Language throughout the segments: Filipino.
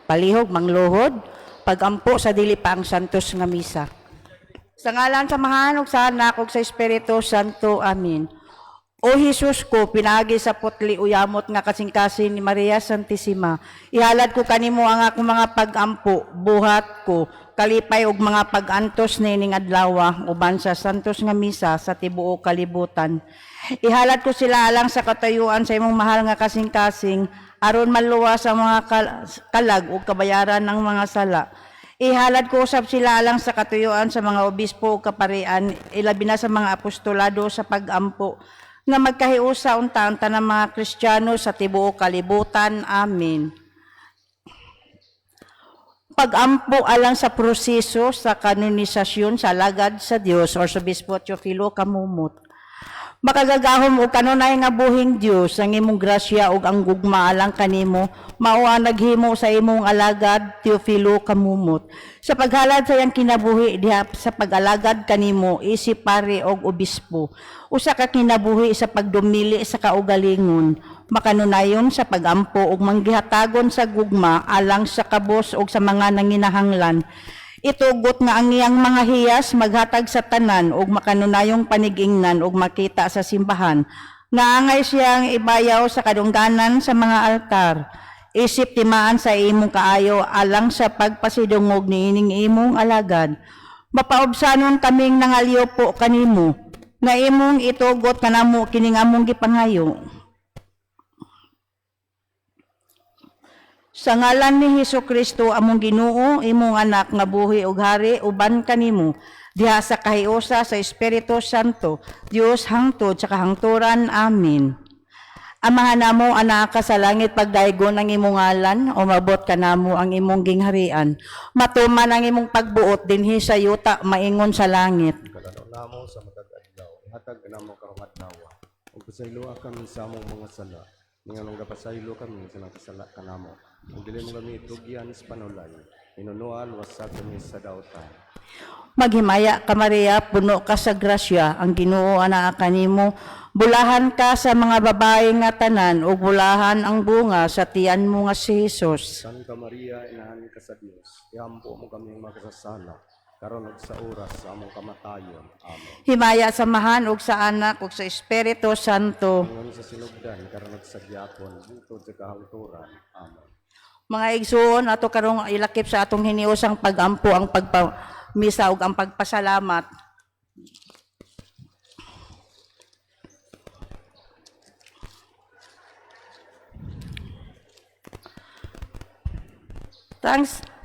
palihog, mangluhod, pagampo sa dili pa ang santos nga misa. Sa ngalan sa Mahan ug sa Anak ug sa Espiritu Santo. Amen. O Jesus ko, pinagi sa putli uyamot nga kasing-kasing ni Maria Santissima. Ihalad ko kanimo ang akong mga pagampo, buhat ko, kalipay og mga pagantos nining adlaw uban sa santos nga misa sa tibuok kalibutan. Ihalad ko sila alang sa katayuan sa imong mahal nga kasing-kasing aron maluwas sa mga kalag ug kabayaran ng mga sala. Ihalad ko usab sila alang sa katuyuan sa mga obispo ug kaparian, ilabi na sa mga apostolado sa pagampo na magkahiusa unta-unta ng mga Kristiyano sa tibuok kalibutan. Amen. Pagampo alang sa proseso sa kanonisasyon sa alagad sa Dios or sa Bispo Teofilo Kamumot. Makagagahom o kanunay nga buhing Dios ang imong grasya ug ang gugma alang kanimo mao ang naghimo sa imong alagad Teofilo Kamumot. Sa paghalad sa iyang kinabuhi diha sa pag-alagad kanimo isip pare og obispo. Usa ka kinabuhi sa pagdumili sa kaugalingon, makanunayon sa pagampo ug manggihatagon sa gugma alang sa kabos ug sa mga nanginahanglan. Itugot nga ang iyang mga hiyas maghatag sa tanan ug makanunayong panigingnan ug makita sa simbahan. Naangay siyang ibayaw sa kadungganan sa mga altar. Isip timaan sa imong kaayo alang sa pagpasidungog niining imong alagad. Mapaubsanon kaming nangalyo po kanimo na imong itugot kanamo kining among gipangayo. Sa ngalan ni Hesukristo among Ginoo, imong anak nga buhi ug hari uban kanimo diha sa kahiusa sa Espiritu Santo, Dios hangtod sa kahangturan. Amen. Amahan namo anak ka sa langit, pagdaygon ang imong ngalan, o mabot kanamo ang imong gingharian. Matuman ang imong pagbuot dinhi sa yuta maingon sa langit. Kadalaw namo sa matag adlaw, hatag namo karong adlaw. Ug pasaylo kami sa among mga sala, nganong gapasaylo kami sa nakasala kanamo. Ug dili mo kami tugyan sa panulay, inunual wasag kami sa dautan. Maghimaya ka Maria, puno ka sa grasya, ang Ginoo anaa kanimo. Bulahan ka sa mga babae nga tanan, ug bulahan ang bunga sa tiyan mo nga si Hesus. Santa Maria, inahan ka sa Dios, iampo mo kami makasasala, karon ug sa oras sa among kamatayon. Amen. Himaya sa Mahan ug sa Anak ug sa Espiritu Santo. Ingon sa sinugdan, karon ug sa gyapon, butod sa kahangturan. Amen. Mga igsoon, ato karong ilakip sa atong hiniusang pagampo ang pagpamisa ug ang pagpasalamat.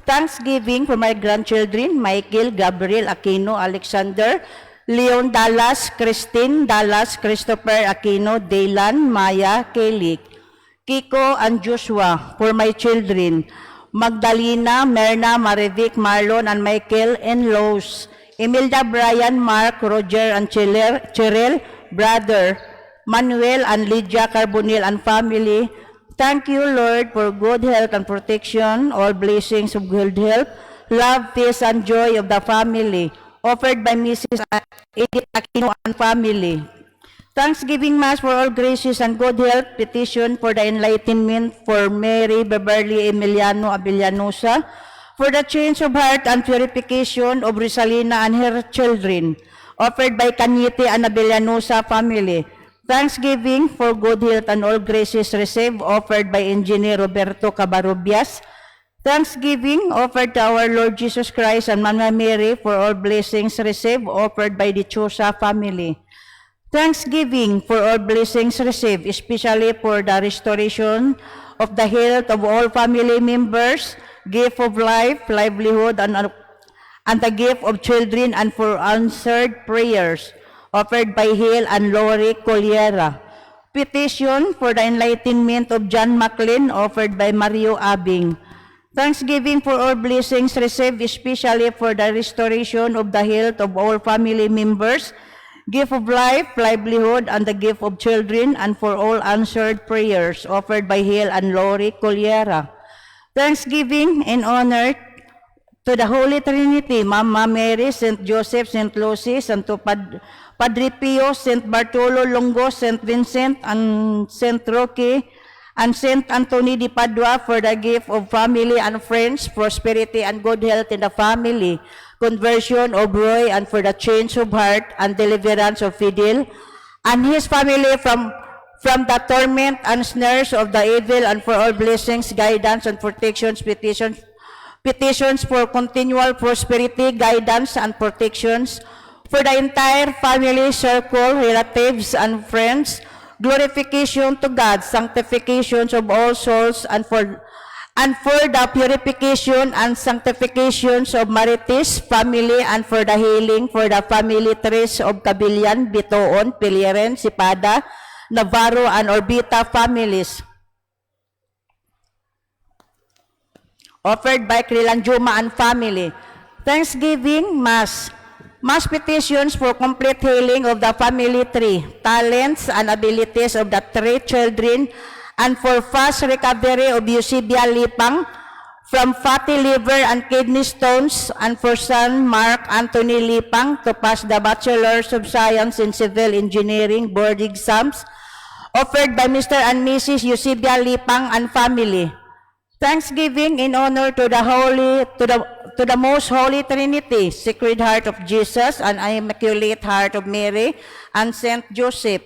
Thanksgiving for my grandchildren, Michael, Gabriel, Aquino, Alexander, Leon Dallas, Christine Dallas, Christopher Aquino, Daylan, Maya, Kelly, Kiko, and Joshua. For my children, Magdalena, Merna, Marivic, Marlon, and Michael, and Lowe's, Imelda, Brian, Mark, Roger, and Cheryl, brother, Manuel, and Lydia Carbonil, and family. Thank you, Lord, for good health and protection, all blessings of good health, love, peace, and joy of the family, offered by Mrs. Edith Aquino and family. Thanksgiving Mass for all graces and good health, petition for the enlightenment for Mary Beverly Emiliano Abellanosa, for the change of heart and purification of Rosalina and her children, offered by Cañete and Abellanosa family. Thanksgiving for good health and all graces received, offered by Engineer Roberto Cabarubias. Thanksgiving offered to our Lord Jesus Christ and Mama Mary for all blessings received, offered by the Chosa family. Thanksgiving for all blessings received, especially for the restoration of the health of all family members, gift of life, livelihood, and the gift of children, and for answered prayers, offered by Hale and Lori Coliera. Petition for the enlightenment of John MacLean, offered by Mario Abing. Thanksgiving for all blessings received, especially for the restoration of the health of all family members, gift of life, livelihood, and the gift of children, and for all answered prayers, offered by Hale and Lori Coliera. Thanksgiving in honor to the Holy Trinity, Mama Mary, St. Joseph, St. Lucy, Santo Padre Pio, St. Bartolo Longo, St. Vincent, and St. Roque, and Saint Anthony de Padua for the gift of family and friends, prosperity and good health in the family, conversion of Roy, and for the change of heart and deliverance of Fidel, and his family from the torment and snares of the evil, and for all blessings, guidance, and protections, petitions for continual prosperity, guidance, and protections for the entire family circle, relatives, and friends, glorification to God, sanctifications of all souls, and for the purification and sanctifications of Marites family, and for the healing for the family trees of Cabillan, Bitoon, Pilieren, Sipada, Navarro, and Orbita families. Offered by Krilanjuma and family. Thanksgiving Mass. Mass petitions for complete healing of the family tree, talents and abilities of the three children, and for fast recovery of Eusebia Lipang from fatty liver and kidney stones, and for son Mark Anthony Lipang to pass the Bachelor's of Science in Civil Engineering board exams, offered by Mr. and Mrs. Eusebia Lipang and family. Thanksgiving in honor to the Most Holy Trinity, Sacred Heart of Jesus, and Immaculate Heart of Mary, and Saint Joseph.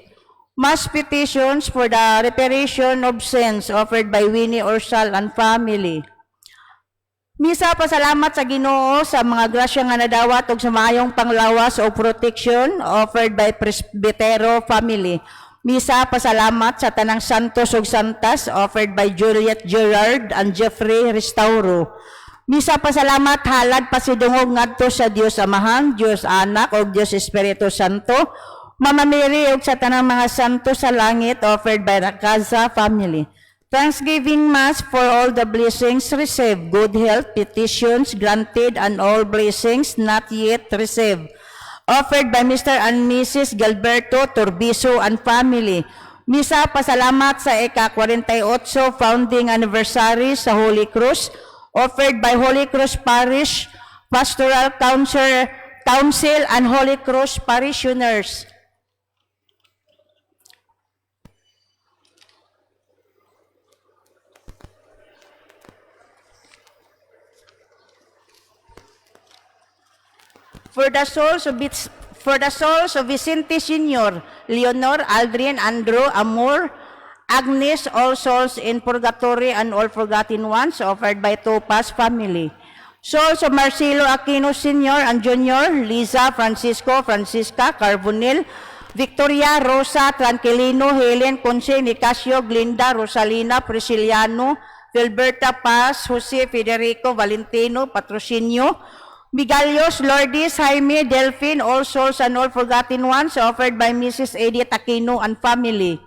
Mass petitions for the reparation of sins, offered by Winnie Orsal and family. Misa, pasalamat sa Ginoo sa mga grasya nga nadawat ug sa maayong panglawas o protection, offered by Presbitero family. Misa, pasalamat sa tanang santos ug santas, offered by Juliet Gerard and Jeffrey Restauro. Misa, pasalamat halad pasidungog ngadto sa Dios Amahan, Dios Anak ug Dios Espiritu Santo, Mama Mary ug sa tanang mga santo sa langit, offered by Rakaza family. Thanksgiving Mass for all the blessings received, good health, petitions granted, and all blessings not yet received, offered by Mr. and Mrs. Gilberto Turbiso and family. Misa, pasalamat sa ika-48 founding anniversary sa Holy Cross, offered by Holy Cross Parish Pastoral Council and Holy Cross parishioners. For the souls of Vicente Sr., Leonor, Aldrin, Andrew, Amor, Agnes, all souls in purgatory and all forgotten ones, offered by Topaz family. Souls of Marcelo Aquino Sr. and Jr., Liza, Francisco, Francisca, Carbonel, Victoria, Rosa, Tranquilino, Helen, Conce, Nicasio, Glinda, Rosalina, Prisciliano, Filberta Paz, Jose, Federico, Valentino, Patrocinio, Migalios, Lourdes, Jaime, Delphine, all souls and all forgotten ones, offered by Mrs. Edith Aquino and family.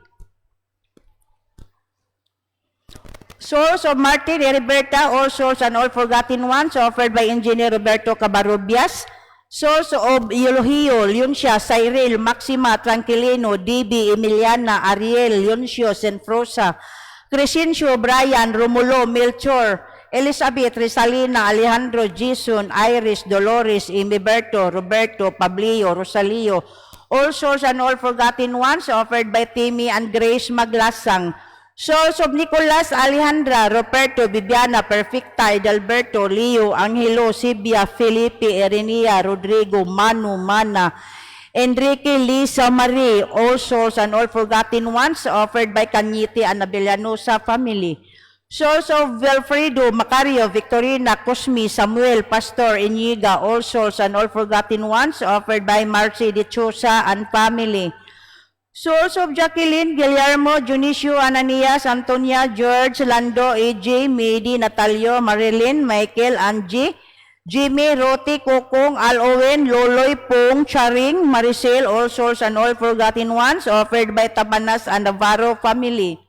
Souls of Martin, Heriberta, all souls and all forgotten ones, offered by Engineer Roberto Cabarubias. Souls of Eulogio, Leoncia, Cyril, Maxima, Tranquilino, DB, Emiliana, Ariel, Leoncio, Senfrosa, Crescencio, Brian, Romulo, Melchor, Elizabeth, Risalina, Alejandro, Jason, Iris, Dolores, Imiberto, Roberto, Pablio, Rosalio, all souls and all forgotten ones, offered by Timmy and Grace Maglasang. Souls of Nicolas, Alejandra, Roberto, Bibiana, Perfecta, Edalberto, Leo, Angelo, Sibia, Felipe, Erenia, Rodrigo, Manu, Mana, Enrique, Lisa, Marie, all souls and all forgotten ones, offered by Cañete and Abellanosa family. Souls of Wilfredo, Macario, Victorina, Cosme, Samuel, Pastor, Iniga, all souls and all forgotten ones, offered by Marcy de Chosa and family. Souls of Jacqueline, Guillermo, Junicio, Ananias, Antonia, George, Lando, AJ, Mady, Natalio, Marilyn, Michael, Angie, Jimmy, Roti, Kokong, Al Owen, Loloy, Pong, Charing, Maricel, all souls and all forgotten ones, offered by Tabanas and Navarro family.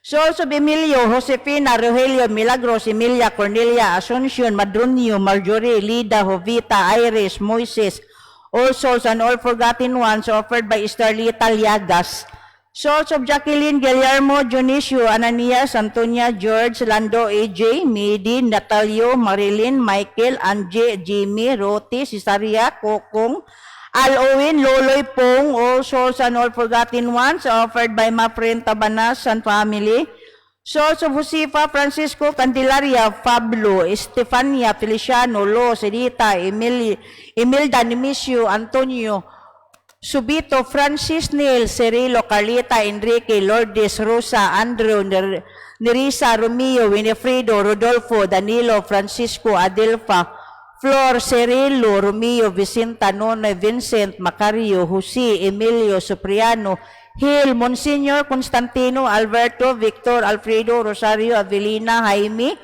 Souls of Emilio, Josefina, Rogelio, Milagros, Emilia, Cornelia, Asuncion, Madronio, Marjorie, Lida, Jovita, Iris, Moises, all souls and all forgotten ones, offered by Starlita Liagas. Souls of Jacqueline, Guillermo, Junicio, Ananias, Antonia, George, Lando, AJ, Mady, Natalio, Marilyn, Michael, Angie, Jimmy, Roti, Cesaria, Kokong, Al Owen, Loloy Pong, all souls and all forgotten ones, offered by my friend Tabanas and family. Souls of Josefa, Francisco, Candelaria, Pablo, Estefania, Feliciano, Los, Edita, Imelda, Nemesio, Antonio, Subito, Francis, Neil, Cirilo, Carlita, Enrique, Lourdes, Rosa, Andrew, Nerissa, Romeo, Winifredo, Rodolfo, Danilo, Francisco, Adelfa, Flor, Cirilo, Romeo, Vicenta, Nona, Vincent, Macario, Jose, Emilio, Supriano, Hill, Monsignor, Constantino, Alberto, Victor, Alfredo, Rosario, Avelina, Jaime,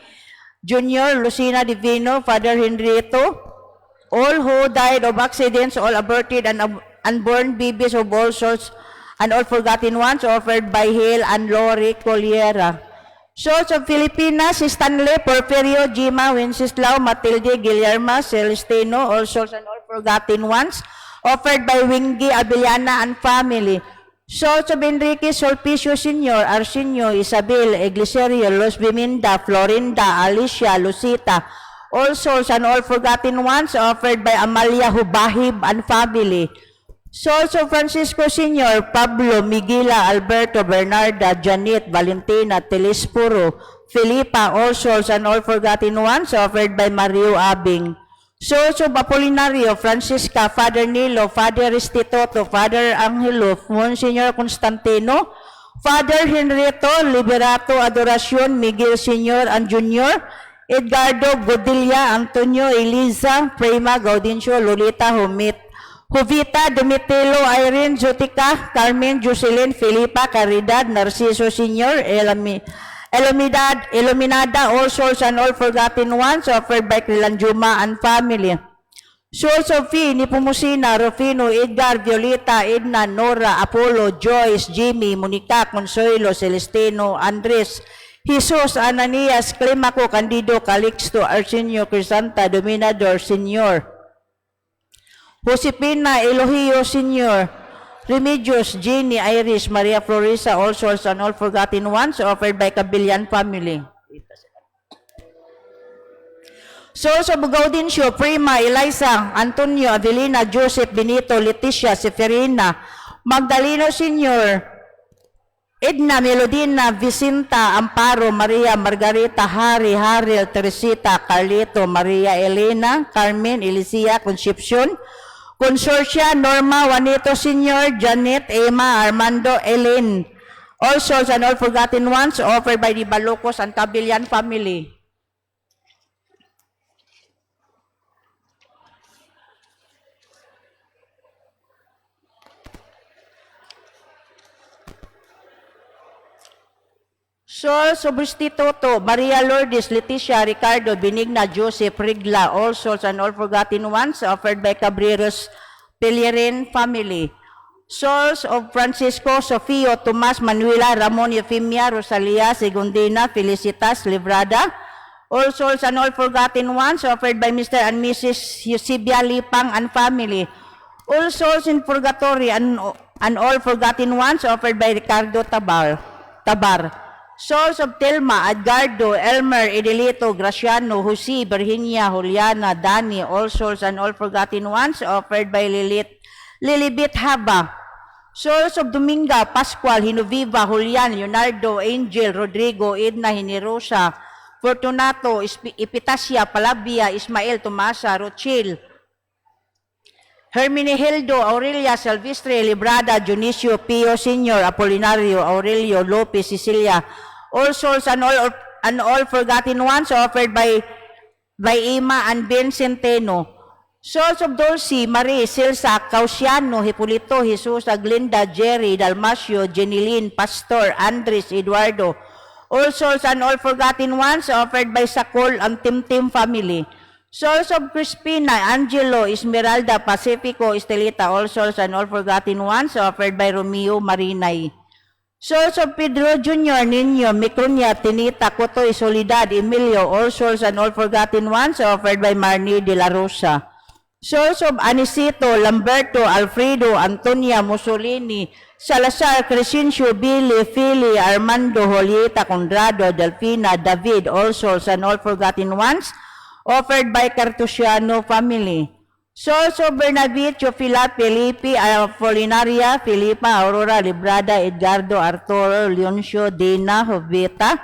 Junior, Lucina Divino, Father Henrito, all who died of accidents, all aborted and unborn babies of all sorts, and all forgotten ones, offered by Hill and Lori Coliera. Souls of Filipinas, Stanley, Porfirio, Jima, Wenceslao, Matilde, Guillermo, Celestino, all souls and all forgotten ones, offered by Wingy, Abellana, and family. Souls of Enrique, Solpicio, Sr., Arsenio, Isabel, Iglesiario, Los Biminda, Florinda, Alicia, Lucita, all souls and all forgotten ones, offered by Amalia Hubahib and family. Souls of Francisco Sr., Pablo, Miguela, Alberto, Bernarda, Janet, Valentina, Telespuro, Filipa, all souls and all forgotten ones, offered by Mario Abing. Souls of Apolinario, Francisca, Father Nilo, Father Restituto, Father Angelo, Monsignor Constantino, Father Henrito, Liberato, Adoracion, Miguel Sr. and Junior, Edgardo, Godilla, Antonio, Eliza, Prima, Gaudencio, Lolita, Jovita, Domitilo, Irene, Zotica, Carmen, Jocelyn, Filipa, Caridad, Narciso Sr., Iluminada, all souls and all forgotten ones, offered by Crilanjuma and family. Souls of Fee, Nipomusina, Rufino, Edgar, Violeta, Edna, Nora, Apollo, Joyce, Jimmy, Monica, Consuelo, Celestino, Andres, Jesus, Ananias, Climaco, Candido, Calixto, Arsenio, Crisanta, Dominador, Senior, Josepina, Elohio, Senior, Remedios, Jenny, Iris, Maria Florisa, all souls and all forgotten ones, offered by Cabillan family. Souls of Gaudencio, Prima, Eliza, Antonio, Avelina, Joseph, Benito, Leticia, Seferina, Magdaleno Senior, Edna, Melodina, Vicenta, Amparo, Maria, Margarita, Hari, Haril, Teresita, Carlito, Maria, Elena, Carmen, Elicia, Concepcion, Consorcia, Norma, Juanito Sr., Janet, Emma, Armando, Ellen. All souls and all forgotten ones, offered by the Balocos and Cabillan family. Souls of Restituto, Maria Lourdes, Leticia, Ricardo, Benigna, Joseph, Rigla, all souls and all forgotten ones, offered by Cabreros, Pellerin family. Souls of Francisco, Sofio, Tomas, Manuela, Ramon, Eufemia, Rosalia, Segundina, Felicitas, Librada, all souls and all forgotten ones, offered by Mr. and Mrs. Eusebia Lipang and family. All souls in purgatory and all forgotten ones, offered by Ricardo Tabar. Souls of Telma, Edgardo, Elmer, Edelito, Graciano, Jose, Virginia, Juliana, Dani, all souls and all forgotten ones, offered by Lilibet Haba. Souls of Dominga, Pascual, Hinoviva, Julian, Leonardo, Angel, Rodrigo, Edna, Hinerosa, Fortunato, Epitasia, Palabia, Ismael, Tomasa, Rochil, Hermenegildo, Aurelia, Silvestre, Librada, Dionisio, Pio, Senior, Apolinario, Aurelio, Lopez, Cecilia, all souls and all forgotten ones, offered by Ima and Ben Centeno. Souls of Dulce, Marie, Silsa, Causiano, Hipolito, Jesus, Aglinda, Jerry, Dalmasio, Jeneline, Pastor, Andres, Eduardo. All souls and all forgotten ones, offered by Sakol and Tim family. Souls of Crispina, Angelo, Esmeralda, Pacifico, Estelita, all souls and all forgotten ones, offered by Romeo Marinay. Souls of Pedro Jr., Nino, Micronia, Tinita, Cotoy, Soledad, Emilio, all souls and all forgotten ones, offered by Marnie de la Rosa. Souls of Anisito, Lamberto, Alfredo, Antonia, Mussolini, Salazar, Crescencio, Billy, Philly, Armando, Julieta, Conrado, Delfina, David, all souls and all forgotten ones, offered by Cartusiano family. Souls of Bernabé, Chofila, Felipe, Apolinaria, Filipa, Aurora, Librada, Edgardo, Arturo, Leoncio, Dina, Jovita,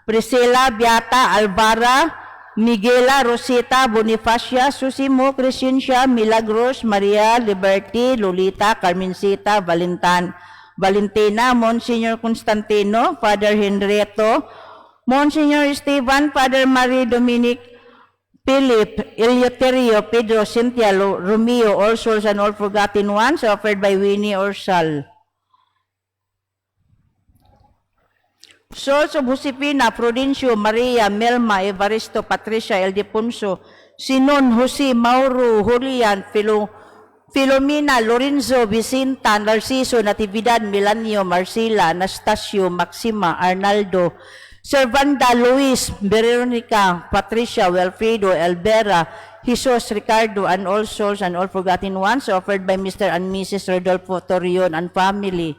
Priscilla, Beata, Alvara, Miguela, Rosita, Bonifacia, Susimo, Crescencia, Milagros, Maria, Liberty, Lolita, Carmencita, Valentina, Monsignor Constantino, Father Henrieto, Monsignor Esteban, Father Marie Dominic, Philip, Eleuterio, Pedro, Cynthia, Romeo, All Souls and All Forgotten Ones, offered by Winnie Orsal. Souls of Josefina, Prudencio, Maria, Melma, Evaristo, Patricia, Ildefonso, Sinon, Jose, Mauro, Julian, Filomena, Lorenzo, Vicenta, Narciso, Natividad, Milanio, Marcela, Anastasio, Maxima, Arnaldo, Servanda, Luis, Veronica, Patricia, Wilfredo, Elbera, Jesus, Ricardo, and All Souls and All Forgotten Ones, offered by Mr. and Mrs. Rodolfo Torion and family.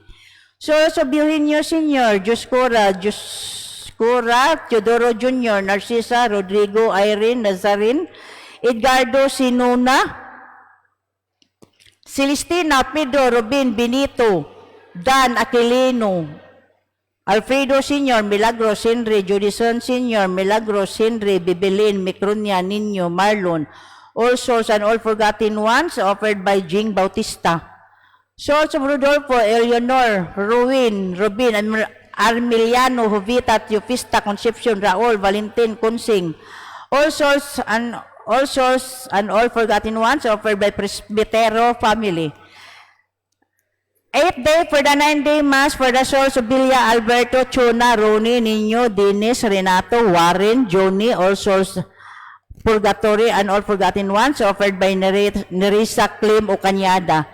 Souls of Eugenio Sr., Joscora, Teodoro Jr., Narcisa, Rodrigo, Irene, Nazarin, Edgardo, Sinona, Celestina, Pedro, Robin, Benito, Dan, Aquilino, Alfredo Sr., Milagros, Henry, Judison Sr., Milagros, Henry, Bibelin, Micronia, Nino, Marlon, All Souls and All Forgotten Ones, offered by Jing Bautista. Souls of Rodolfo, Eleanor, Ruin, Robin, Armiliano, Jovita, Teofista, Concepcion, Raul, Valentin, Kunsing, All Souls and All Forgotten Ones, offered by Presbytero family. 8th day for the 9-day Mass for the souls of Bilia, Alberto, Chona, Roni, Nino, Dennis, Renato, Warren, Johnny, All Souls Purgatory and All Forgotten Ones, offered by Nerissa Clem Ocanyada.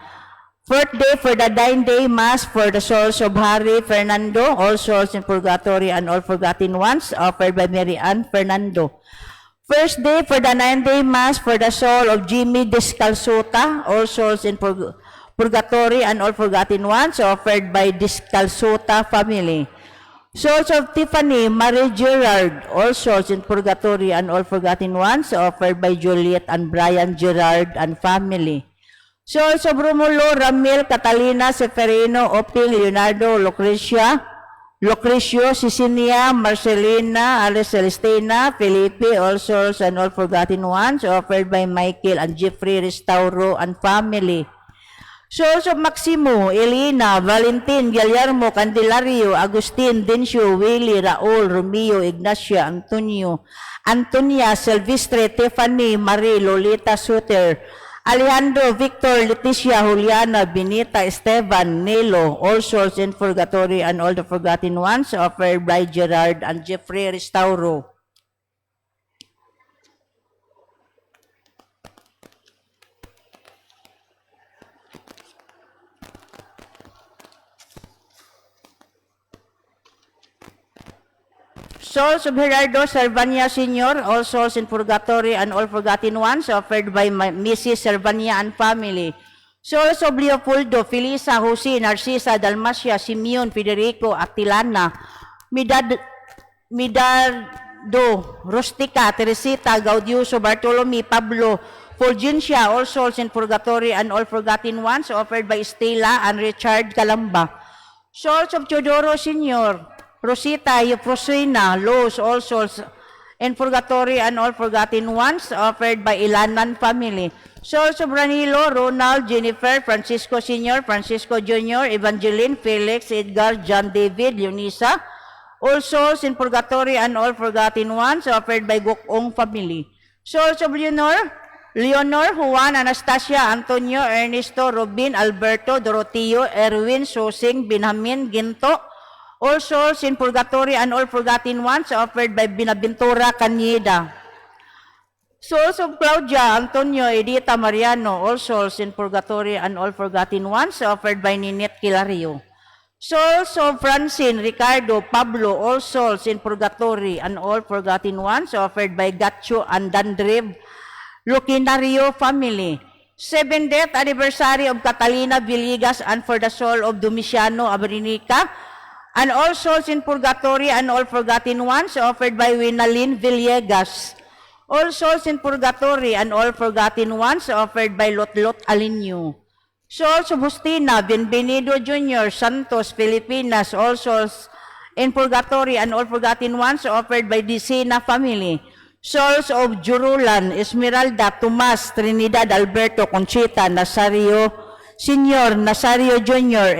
4th day for the 9-day Mass for the souls of Harry, Fernando, All Souls in Purgatory and All Forgotten Ones, offered by Mary Ann Fernando. 1st day for the 9-day Mass for the soul of Jimmy Descalzota, All Souls in Purgatory and All Forgotten Ones, offered by Descalzota family. Souls of Tiffany, Marie Gerard, All Souls in Purgatory and All Forgotten Ones, offered by Juliet and Brian Gerard and family. Souls of Romulo, Ramil, Catalina, Seferino, Oping, Leonardo, Lucrecio, Cecilia, Marcelina, Alice Celestina, Felipe, All Souls and All Forgotten Ones, offered by Michael and Jeffrey Restauro and family. Souls of Maximo, Elena, Valentin, Guillermo, Candelario, Agustin, Dencio, Willie, Raul, Romeo, Ignacia, Antonia, Silvestre, Tiffany, Marie, Lolita, Suter, Alejandro, Victor, Leticia, Juliana, Benita, Esteban, Nelo, All Souls in Purgatory and All the Forgotten Ones, offered by Gerard and Jeffrey Restauro. Souls of Gerardo Servania Sr., All Souls in Purgatory and All Forgotten Ones, offered by Mrs. Servania and family. Souls of Leopoldo, Felisa, Jose, Narcisa, Dalmacia, Simeon, Federico, Atilana, Midardo, Rustica, Teresita, Gaudioso, Bartolome, Pablo, Fulgencia, All Souls in Purgatory and All Forgotten Ones, offered by Stella and Richard Calamba. Souls of Teodoro Sr., Rosita, Eufrosina, Los, All Souls in Purgatory and All Forgotten Ones, offered by Ilanan family. Souls of Ranilo, Ronald, Jennifer, Francisco Sr., Francisco Jr., Evangeline, Felix, Edgar, John David, Leonisa, All Souls in Purgatory and All Forgotten Ones, offered by Gokong family. Souls of Leonor, Juan, Anastasia, Antonio, Ernesto, Robin, Alberto, Doroteo, Erwin, Sosing, Benjamin, Ginto, All Souls in Purgatory and All Forgotten Ones, offered by Binaventura Cañeda. Souls of Claudia, Antonio, Edita, Mariano, All Souls in Purgatory and All Forgotten Ones, offered by Ninette Kilario. Souls of Francine, Ricardo, Pablo, All Souls in Purgatory and All Forgotten Ones, offered by Gacho and Dandrev Lucinario family. 70th anniversary of Catalina Villegas and for the soul of Domiciano Abrinica, and All Souls in Purgatory and All Forgotten Ones, offered by Winalyn Villegas. All souls in purgatory and all forgotten ones offered by Lotlot Alinio. Souls of Justina, Bienvenido Jr., Santos, Filipinas, all souls in purgatory and all forgotten ones offered by Dicena family. Souls of Jurulan, Esmeralda, Tomas, Trinidad, Alberto, Conchita, Nazario Senior, Nazario Jr.,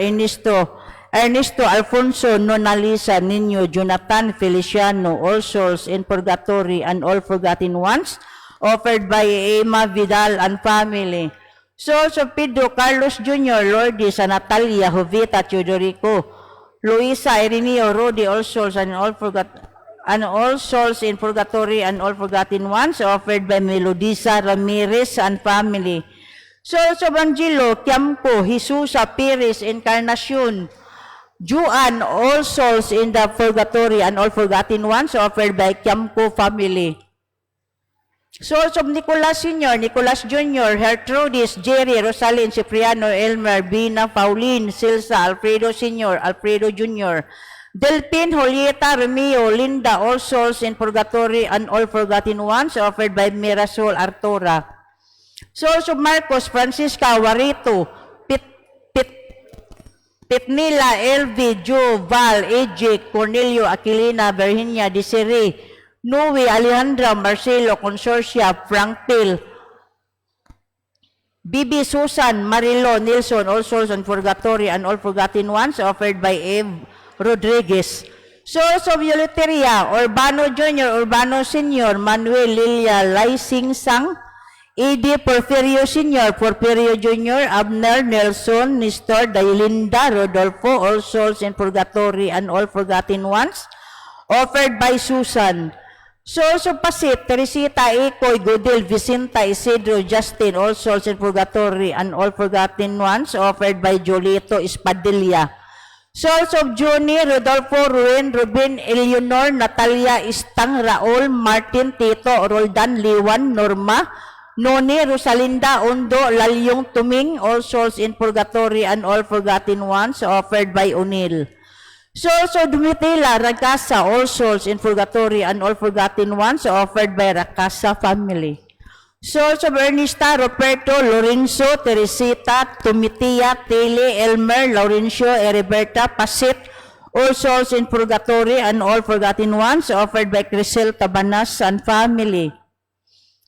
Ernesto Alfonso, Nonalisa, Niño, Jonathan, Feliciano, all souls in purgatory and all forgotten ones, offered by Emma Vidal and family. Souls of Pedro Carlos Jr., Lourdes, Natalia, Jovita, Teodorico, Luisa, Ireneo, Rodi, all souls and all souls in purgatory and all forgotten ones, offered by Melodisa Ramirez and family. Souls of Angelo, Tiampo, Jesusa, Perez, Encarnacion, Juan, all souls in the purgatory and all forgotten ones, offered by Tiampo family. Souls of Nicolas Sr., Nicolas Jr., Gertrudis, Jerry, Rosalind, Cipriano, Elmer, Bina, Pauline, Silsa, Alfredo Sr., Alfredo Jr., Delpin, Julieta, Romeo, Linda, all souls in purgatory and all forgotten ones, offered by Mirasol Artura. Souls of Marcos, Francisca, Warito, Pitnila, Elvi, Joe, Val, AJ, Cornelio, Aquilina, Virginia, Desiree, Noe, Alejandra, Marcelo, Consorcia, Frank Pil, Bibi, Susan, Marilo, Nilson, all souls in purgatory and all forgotten ones, offered by Eve Rodriguez. Souls of Yuleteria, Urbano Jr., Urbano Sr., Manuel, Lilia, Laising Sang, E.D. Porfirio Sr., Porfirio Jr., Abner, Nelson, Nestor, Dailinda, Rodolfo, all souls in purgatory and all forgotten ones, offered by Susan. Souls of Pasit, Teresita, Ekoy, Godel, Vicenta, Isidro, Justin, all souls in purgatory and all forgotten ones, offered by Jolito Espadilla. Souls of Johnny, Rodolfo, Ruin, Ruben, Eleanor, Natalia, Istang, Raul, Martin, Tito, Roldan, Liwan, Norma, Noni, Rosalinda, Ondo, Lalyong, Tuming, all souls in purgatory and all forgotten ones, offered by O'Neill. Souls of Dumitila, Ragasa, all souls in purgatory and all forgotten ones, offered by Ragasa family. Souls of Ernesta, Roberto, Lorenzo, Teresita, Tumitia, Tele, Elmer, Laurencio, Heriberta, Pasit, all souls in purgatory and all forgotten ones, offered by Crisel Tabanas and family.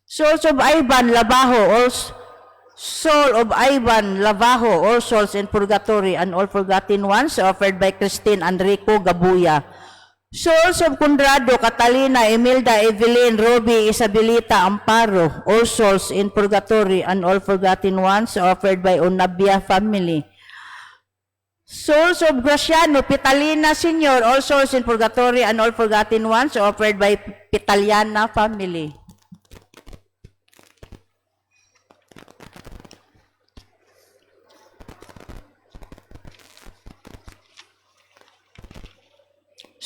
Souls of Ivan Labajo, soul of Ivan Lavajo, all souls in purgatory and all forgotten ones, offered by Christine Enrico Gabuya. Souls of Conrado, Catalina, Emilda, Evelyn, Roby, Isabelita, Amparo, all souls in purgatory and all forgotten ones, offered by Onabia family. Souls of Graciano, Pitalina Sr., all souls in purgatory and all forgotten ones, offered by Pitaliana family.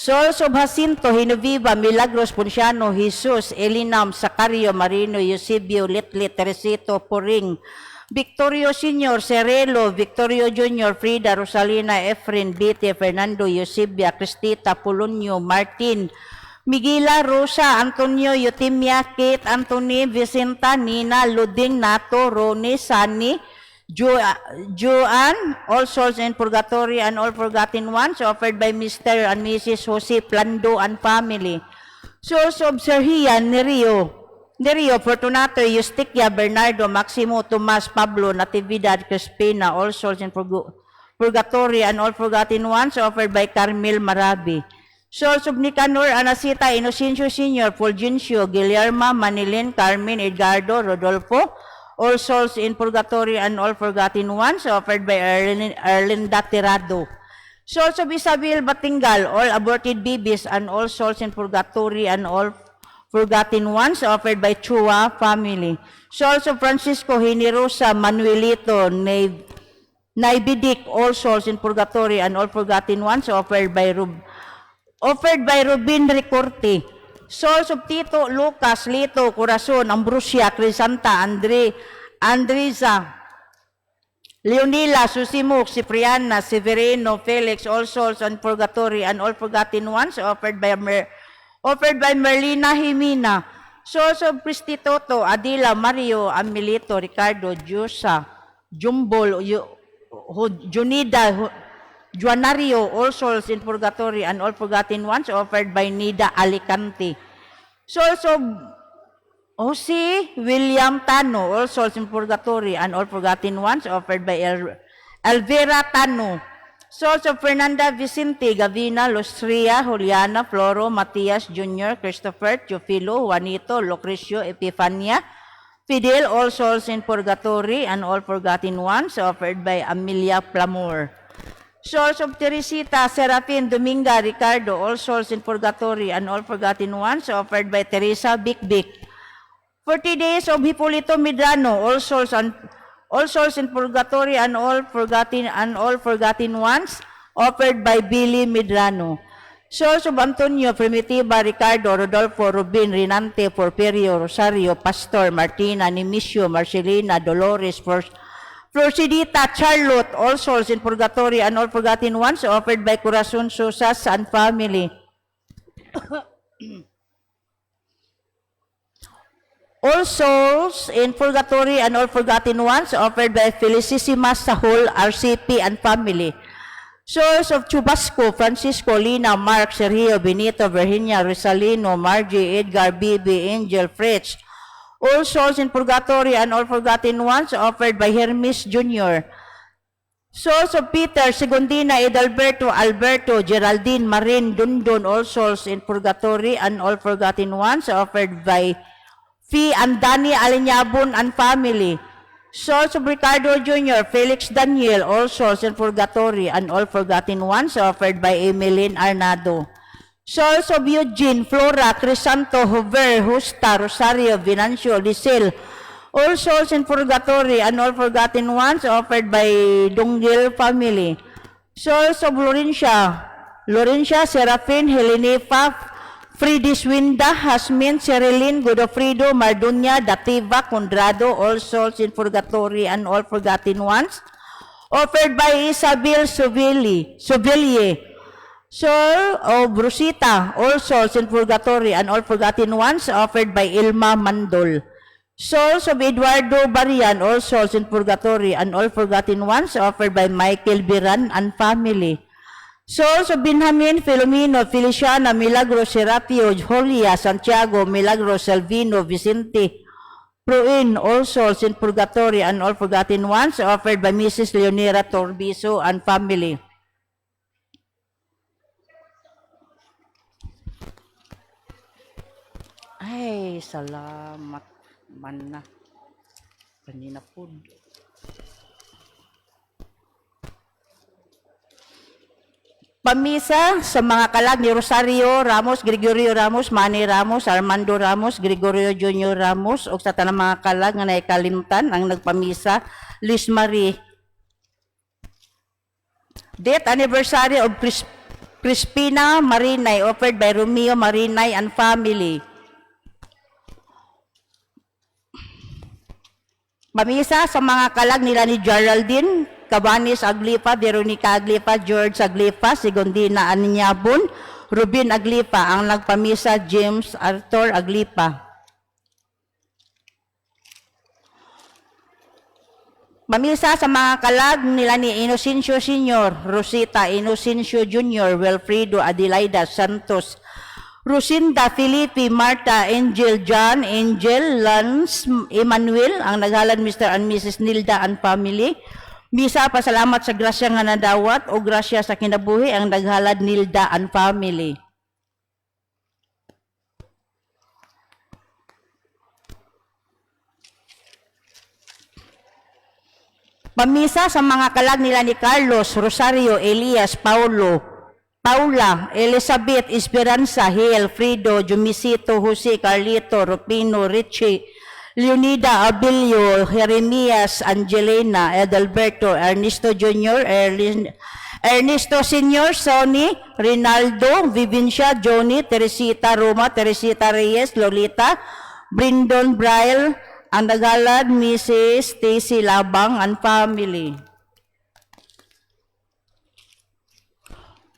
Souls of Jacinto, Hinoviva, Milagros, Ponciano, Jesus, Elinam, Sacario, Marino, Eusebio, Litlit, Teresito, Poring, Victorio Sr., Cerelo, Victorio Jr., Frida, Rosalina, Efren, Bite, Fernando, Eusebia, Cristita, Polonio, Martin, Miguela, Rosa, Antonio, Eutimia, Kate, Anthony, Vicenta, Nina, Luding, Nato, Roni, Sani, Joanne, all souls in purgatory and all forgotten ones, offered by Mr. and Mrs. Jose Plando and family. Souls of Sergia, Nerio, Fortunato, Eustiquia, Bernardo, Maximo, Tomas, Pablo, Natividad, Crispina, all souls in purgatory and all forgotten ones, offered by Carmel Marabi. Souls of Nicanor, Anacita, Inocencio Sr., Fulgencio, Guillermo, Manilin, Carmen, Edgardo, Rodolfo, all souls in purgatory and all forgotten ones, offered by Erlinda Tirado. Souls of Isabel Batingal, all aborted babies and all souls in purgatory and all forgotten ones, offered by Chua family. Souls of Francisco Hinerosa, Manuelito, Naibidik, all souls in purgatory and all forgotten ones, offered by Rubin Ricorte. Souls of Tito, Lucas, Lito, Corazon, Ambrosia, Crisanta, Andrisa, Leonila, Susimuk, Cipriana, Severino, Felix, all souls in purgatory and all forgotten ones, offered by Merlina Jimena. Souls of Prestitoto, Adila, Mario, Amelito, Ricardo, Diyosa, Jumbol, Junida, Juanario, all souls in purgatory and all forgotten ones offered by Nida Alicante. Souls of Jose William Tano, all souls in purgatory and all forgotten ones offered by Elvira Tano. Souls of Fernanda Vicente, Gavina, Lustria, Juliana, Floro, Matias Jr., Christopher, Teofilo, Juanito, Lucrecio, Epifania, Fidel, all souls in purgatory and all forgotten ones offered by Amelia Plamur. Souls of Teresita, Serafin, Dominga, Ricardo, all souls in purgatory and all forgotten ones offered by Teresa Bikbik. 40 days of Hipolito Medrano, all souls in purgatory and all forgotten ones offered by Billy Medrano. Souls of Antonio, Primitiva, Ricardo, Rodolfo, Rubin, Rinante, Porfirio, Rosario, Pastor, Martina, Nimisio, Marcelina, Dolores, Florcidita, Charlotte, all souls in purgatory and all forgotten ones offered by Corazon Sosas and family. All souls in purgatory and all forgotten ones offered by Felicissima Sahol, RCP and family. Souls of Chubasco, Francisco, Lina, Mark, Sergio, Benito, Virginia, Rosalino, Margie, Edgar, Bibi, Angel, Fritz. All souls in purgatory and all forgotten ones offered by Hermes Jr. Souls of Peter, Segundina, Edalberto, Alberto, Geraldine, Marin, Dundon, all souls in purgatory and all forgotten ones offered by Fee and Danny Alinyabon and family. Souls of Ricardo Jr., Felix Daniel, all souls in purgatory and all forgotten ones offered by Emeline Arnado. Souls of Eugene, Flora, Crisanto, Hover, Justa, Rosario, Venancio, Lisel, all souls in purgatory and all forgotten ones offered by Dungil family. Souls of Laurencia, Serafin, Helenefa, Fridis Winda, Hasmin, Cerilin, Godofredo, Mardunya, Dativa, Condrado, all souls in purgatory and all forgotten ones, offered by Isabel Sovillier. Soul of Rosita, all souls in purgatory and all forgotten ones, offered by Ilma Mandol. Souls of Eduardo Barian, all souls in purgatory and all forgotten ones, offered by Michael Biran and family. Souls of Benjamin, Filomeno, Feliciana, Milagros, Serapio, Julia, Santiago, Milagros, Salvino, Vicente, Pruin, all souls in purgatory and all forgotten ones, offered by Mrs. Leonera Torbiso and family. Ay, salamat man na. Kanina po. Pamisa sa mga kalag ni Rosario Ramos, Gregorio Ramos, Manny Ramos, Armando Ramos, Gregorio Junior Ramos, o sa tanang mga kalag nga naikalimtan ang nagpamisa, Liz Marie. Date anniversary of Crispina Marinay, offered by Romeo Marinay and family. Pamisa sa mga kalag nila ni Geraldine Cabanis Aglipa, Veronica Aglipa, George Aglipa, Segundina Aninyabon, Rubin Aglipa, ang nagpamisa James Arthur Aglipa. Pamisa sa mga kalag nila ni Inocencio Sr., Rosita Inocencio Jr., Wilfredo Adelaida Santos, Rosinda, Felipe, Marta, Angel, John, Angel, Lance, Emmanuel, ang naghalad Mr. and Mrs. Nilda and family. Misa, pasalamat sa grasya nga nadawat o grasya sa kinabuhi ang naghalad Nilda and family. Pamisa sa mga kalag nila ni Carlos, Rosario, Elias, Paula, Elizabeth, Esperanza, Hiel, Frido, Jumisito, Jose, Carlito, Rupino, Richie, Leonida, Abilio, Jeremias, Angelina, Edalberto, Ernesto Jr., Ernesto Sr., Sonny, Rinaldo, Vivencia, Johnny, Teresita Roma, Teresita Reyes, Lolita, Brindon Braille, ang naghalad Mrs. Stacy Labang and family.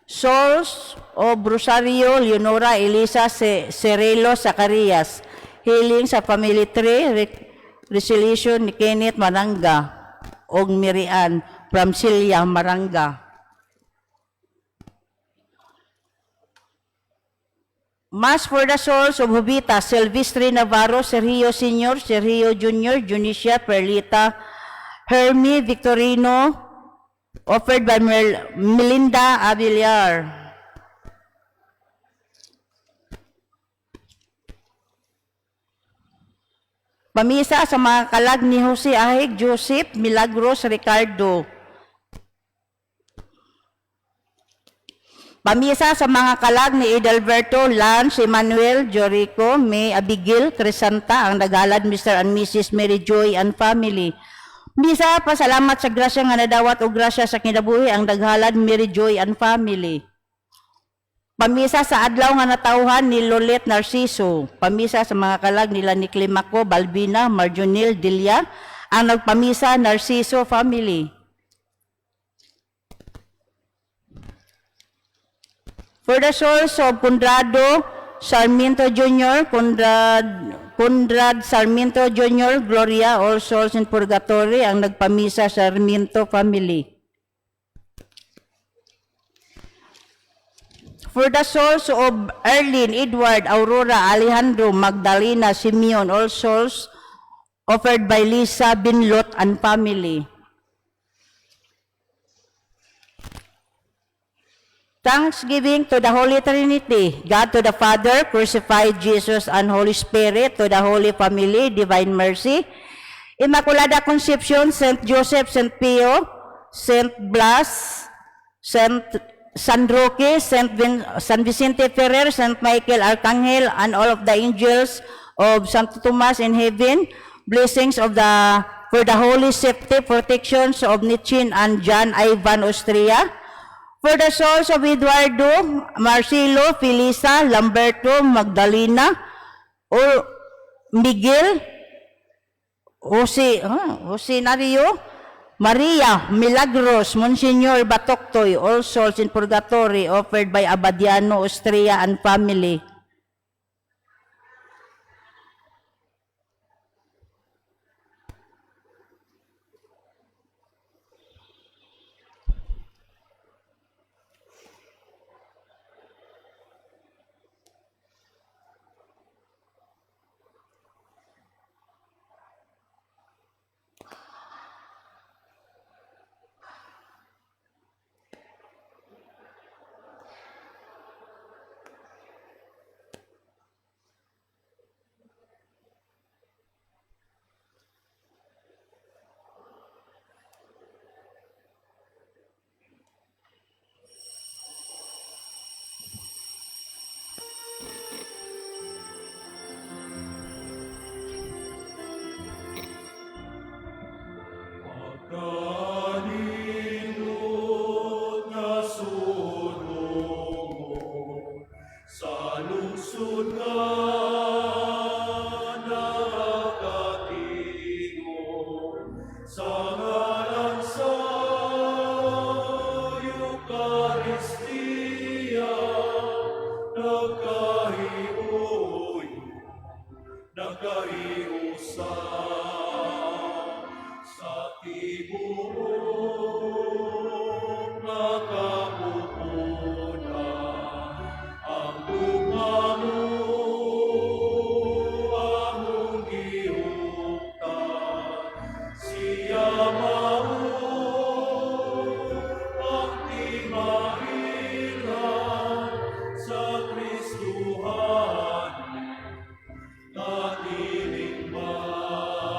Souls of Rosario, Leonora, Elisa, Cerelo, Zacarias, killing sa family tree, resolution ni Kenneth Maranga og Mirian from Silya Maranga. Mass for the souls of Jovita, Silvestre Navarro, Sergio Sr., Sergio Jr., Junicia, Perlita, Hermie Victorino, offered by Melinda Avillar. Pamisa sa mga kalag ni Jose Ahig, Joseph, Milagros, Ricardo. Pamisa sa mga kalag ni Edalberto, Lance, Emmanuel, Jorico, May, Abigail, Crisanta, ang nagalad Mr. and Mrs. Mary Joy and family. Misa, pasalamat sa grasya nga nadawat o grasya sa kinabuhi ang naghalad Mary Joy and family. Pamisa sa adlaw nga natauhan ni Lolet Narciso. Pamisa sa mga kalag nila ni Climaco, Balbina, Marjonil, Dilia, ang nagpamisa Narciso family. For the souls of Conrado Sarmiento Jr., Conrad Sarmiento Jr., Gloria, all souls in purgatory, ang nagpamisa Sarmiento family. For the souls of Erlin, Edward, Aurora, Alejandro, Magdalena, Simeon, all souls offered by Lisa Binlot and family. Thanksgiving to the Holy Trinity, God to the Father, crucified Jesus and Holy Spirit, to the Holy Family, Divine Mercy, Immaculada Conception, Saint Joseph, Saint Pio, Saint Blas, Saint San Roque, San Vicente Ferrer, Saint Michael Archangel, and all of the angels of Santo Tomas in heaven, blessings for the holy safety, protections of Nichin and John Ivan Austria, for the souls of Eduardo, Marcelo, Felisa, Lamberto, Magdalena, or Miguel, Nario, Maria, Milagros, Monsignor Batoctoy, all souls in purgatory, offered by Abadiano, Austria, and family. Nakiling man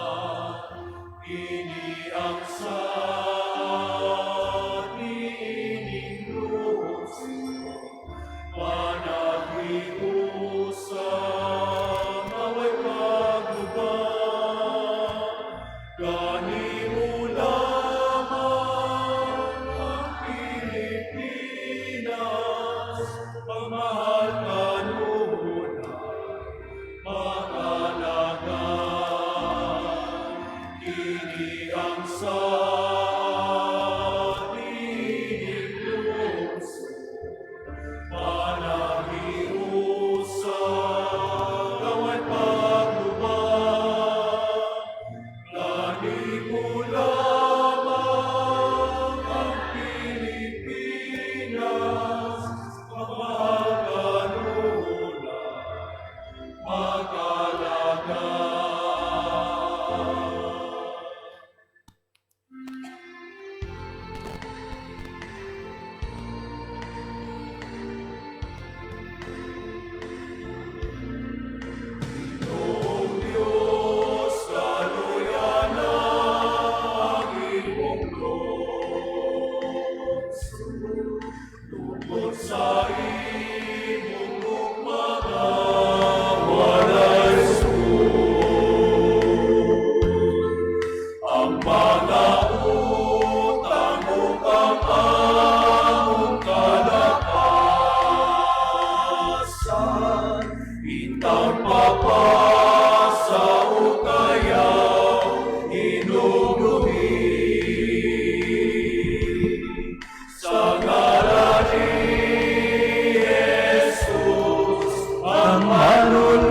ang maluluwas,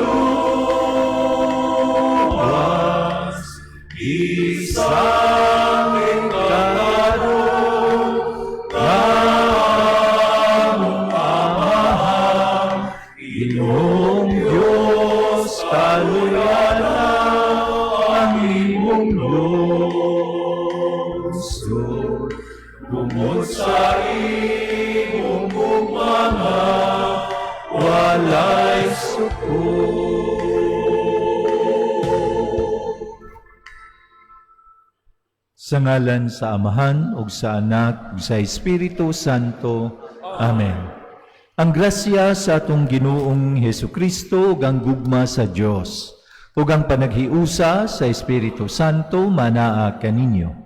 isang engkanadong among Ama, Ginoong Diyos, kaluyana ang imong lungsod, bumod sa imong mga walay suko. Sa ngalan sa Amahan ug sa Anak ug sa Espiritu Santo. Amen. Ang grasya sa atong Ginoong Hesukristo ug ang gugma sa Dios ug ang panaghiusa sa Espiritu Santo manaa kaninyo.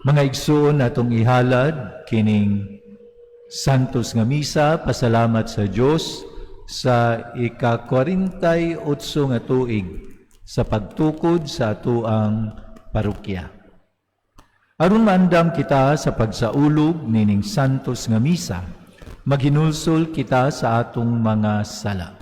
Mga igsoon atong ihalad kining Santos nga Misa, pasalamat sa Dios sa ika-48 nga tuig sa pagtukod sa atuang parokya. Aron maandam kita sa pagsaulog nining Santos nga Misa, maghinulsol kita sa atong mga sala.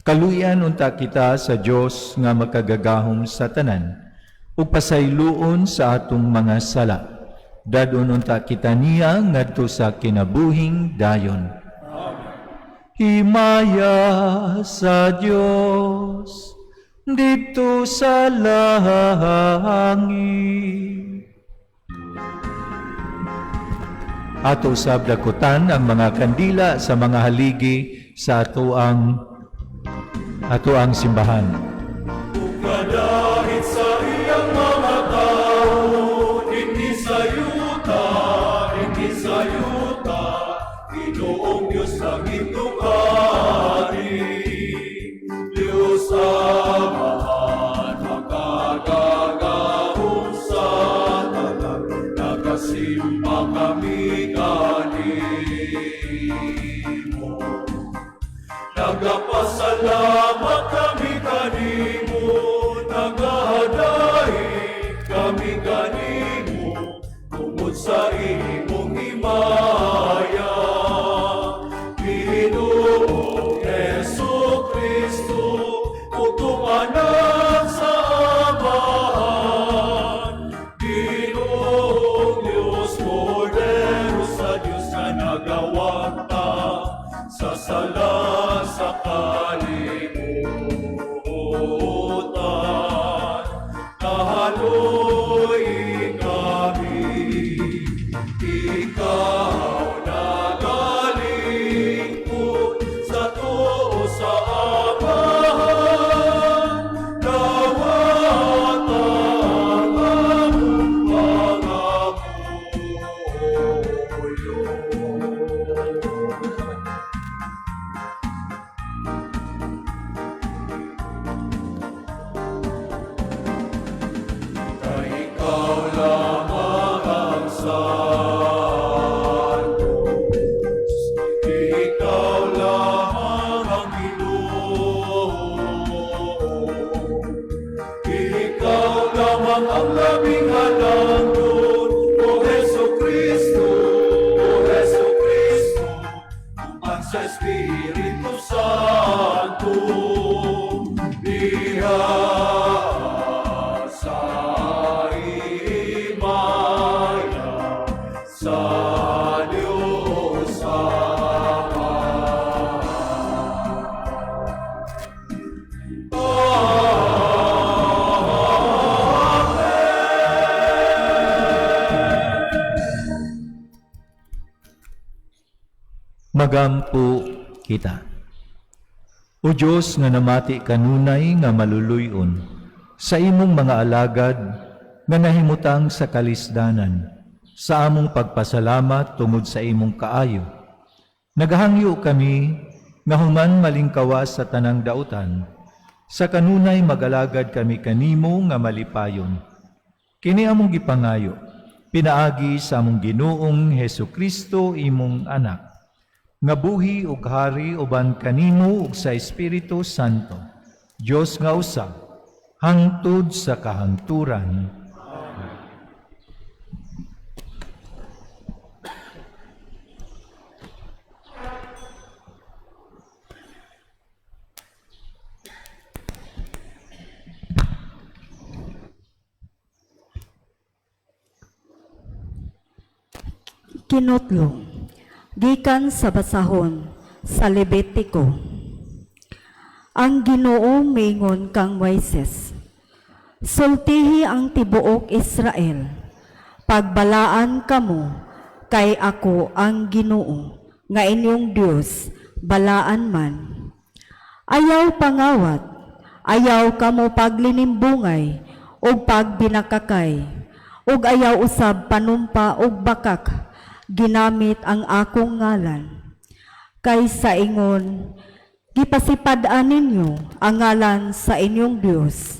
Kaluyan unta kita sa Dios nga makagagahom sa tanan ug pasayloon sa atong mga sala. Dadon unta kita niya ngadto sa kinabuhing dayon. Himaya sa Dios dito sa langit. Ato usab dakutan ang mga kandila sa mga haligi sa ato ang simbahan. Kadahit sa iyang mga tao, hindi sa yuta, Ginoong Diyos ng itukari. Diyos Amahan, makagagahong sa tanan, nagasimba kami kanimo. Nagapasalamat kami kanimo, nagahaday kami kanimo, tungod sa imong himaya. Ginoong Hesukristo, utong anak sa Amahan. Ginoong Diyos, Kordero sa Diyos na nagawata sa sala sa kalimutan. ang labing halangdon. O Heso Kristo, tuman sa Espiritu Santo, diha sa himaya sa Diyos Ama. Magampo kita. O Diyos nga namati kanunay nga maluluyon sa imong mga alagad nga nahimutang sa kalisdanan, sa among pagpasalamat tungod sa imong kaayo. Naghangyo kami nga human malingkawas sa tanang dautan, sa kanunay magalagad kami kanimo nga malipayon. Kini among gipangayo, pinaagi sa among Ginoong Hesukristo imong anak, nga buhi ug hari uban kanimo ug sa Espiritu Santo, Dios nga usa, hangtod sa kahangturan. Kinutlo, gikan sa basahon sa Levitiko. Ang Ginoo mingon kang Moises, sultihi ang tibuok Israel, pagbalaan kamo, kay ako ang Ginoo, nga inyong Dios, balaan man. Ayaw pangawat, ayaw kamo paglinimbungay, o pagbinakakay, ug ayaw usab panumpa og bakak, ginamit ang akong ngalan. Kay sa ingon, gipasipad-an ninyo ang ngalan sa inyong Dios.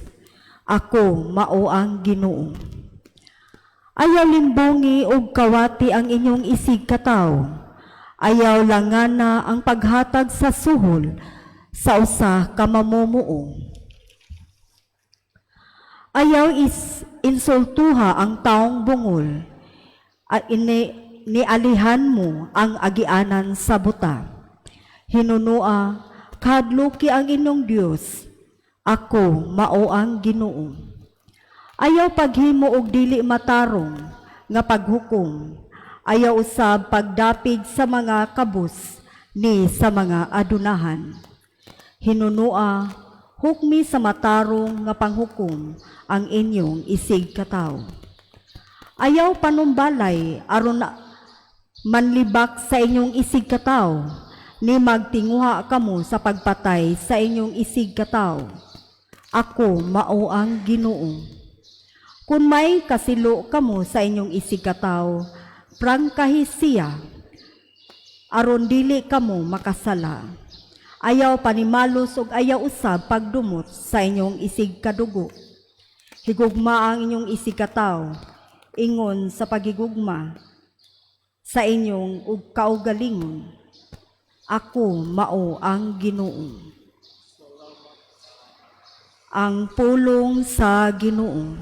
Ako mao ang Ginoo. Ayaw limbungi og kawati ang inyong isig kataw. Ayaw langana ang paghatag sa suhol sa usa ka mamumuo. Ayaw insultuha ang taong bungol at nialihan mo ang agianan sa buta. Hinunua, kadluki ang inyong Dios, ako mao ang Ginoo. Ayaw paghimo og dili matarong nga paghukom, ayaw usab pagdapig sa mga kabus ni sa mga adunahan. Hinunua, hukmi sa matarong nga panghukom ang inyong isig kataw. Ayaw panumbalay aron manlibak sa inyong isig kataw, ni magtinguha kamo sa pagpatay sa inyong isig kataw. Ako mao ang Ginoo. Kung may kasilo kamo sa inyong isig kataw, prangkahi siya, aron dili kamo makasala. Ayaw panimalos ug ayaw usab pagdumot sa inyong isig kadugo. Higugma ang inyong isig kataw, ingon sa pagigugma sa inyong ug kaugalingon. Ako mao ang Ginoo. Ang pulong sa Ginoo.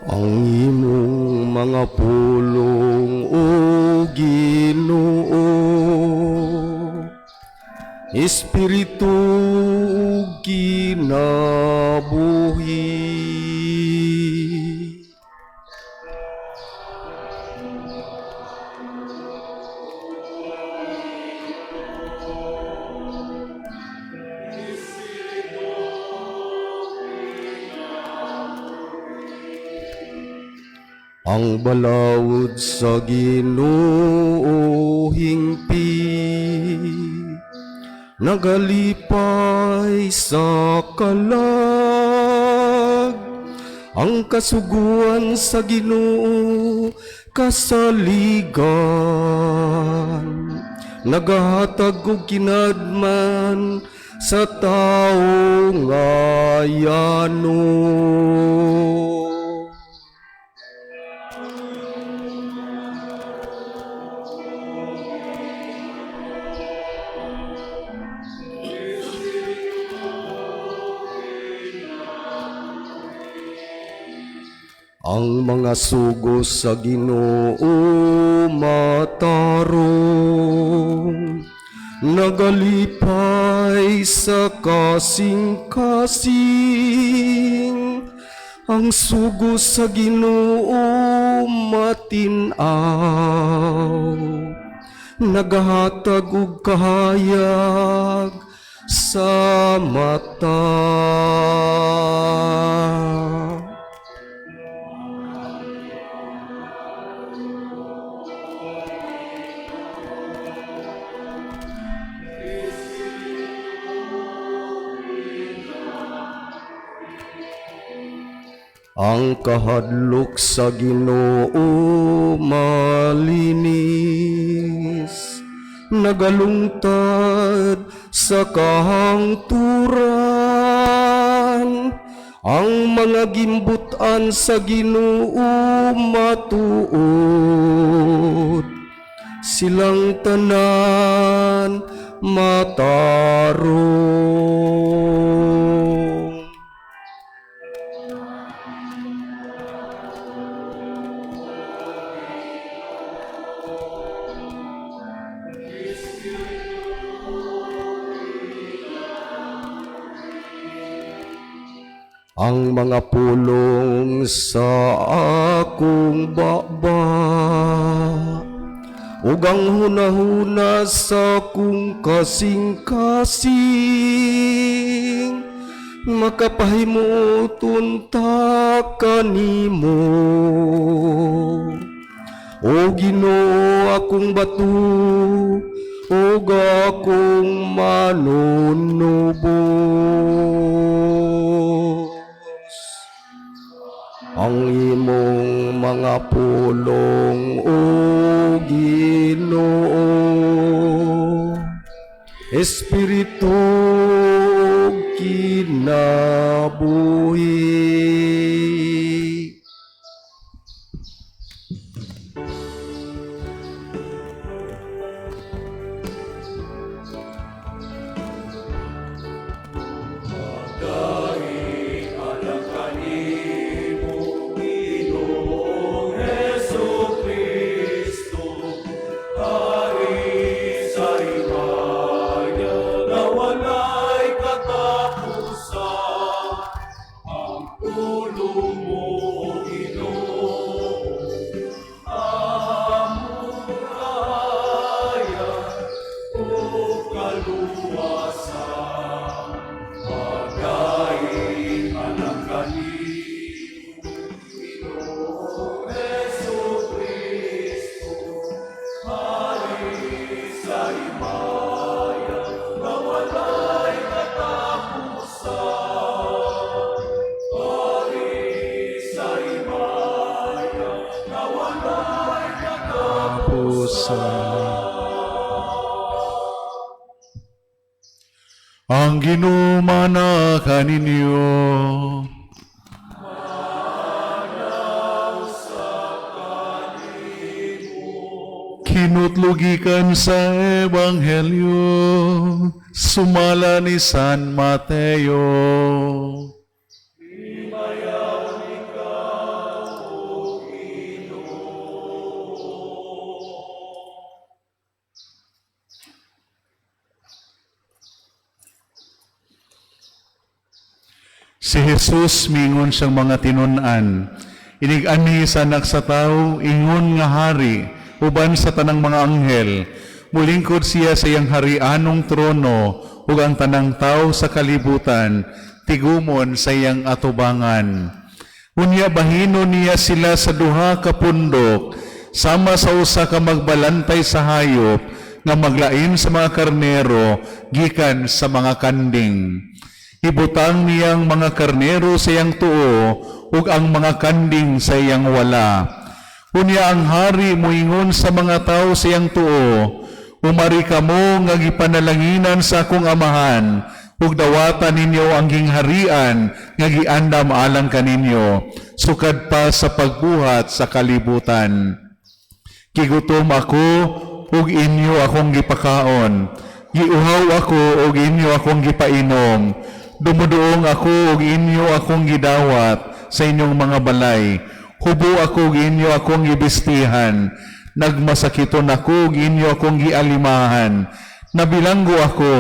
Ang imong mga pulong o Ginoo, Espiritu ug kinabuhi. Ang balawod sa Ginoo hingpi, nagalipay sa kalag. Ang kasuguan sa Ginoo kasaligan, nagahatag og kinadman sa tao ngayano. Ang mga sugos sa Ginoo matarong, nagalipay sa kasing-kasing. Ang sugos sa Ginoo matinaw, nagahatag og kahayag sa mata. Ang kahadlok sa Ginoo malinis, nagalungtad sa kahangturan. Ang mga gimbutan sa Ginoo matuod, silang tanan matarong. Ang mga pulong sa akong baba, ug ang hunahuna sa akong kasing-kasing, makapahimuton ta kanimo. O Ginoo akong bato, ug akong manunubos. Ang imong mga pulong, O Ginoo, Espiritu kinabuhi. Ang Ginoo manakan ninyo. Kinutlugikan sa Ebanghelyo sumala ni San Mateo. Si Jesus mingon siyang mga tinun-an, inig-ani sa anak sa tao, ingon nga hari, uban sa tanang mga anghel, mulingkod siya sa iyang harianong trono, ug ang tanang tao sa kalibutan, tigumon sa iyang atubangan. Unya bahino niya sila sa duha ka pundok, sama sa usa ka magbalantay sa hayop, nga maglain sa mga karnero, gikan sa mga kanding. Ibutang niyang mga karnero sa iyang tuo, ug ang mga kanding sa iyang wala. Unya ang hari moingon sa mga tao sa iyang tuo, Umari kamo nga gipanalanginan sa akong amahan, ug dawatan ninyo ang gingharian nga giandam alang kaninyo, sukad pa sa pagbuhat sa kalibutan. Gigutom ako, ug inyo akong gipakaon. Giuhaw ako, ug inyo akong gipainom. Dumuduong ako, ug inyo akong gidawat sa inyong mga balay. Hubo ako, ug inyo akong gibistihan. Nagmasakiton ako, ug inyo akong gialimahan. Nabilanggo ako,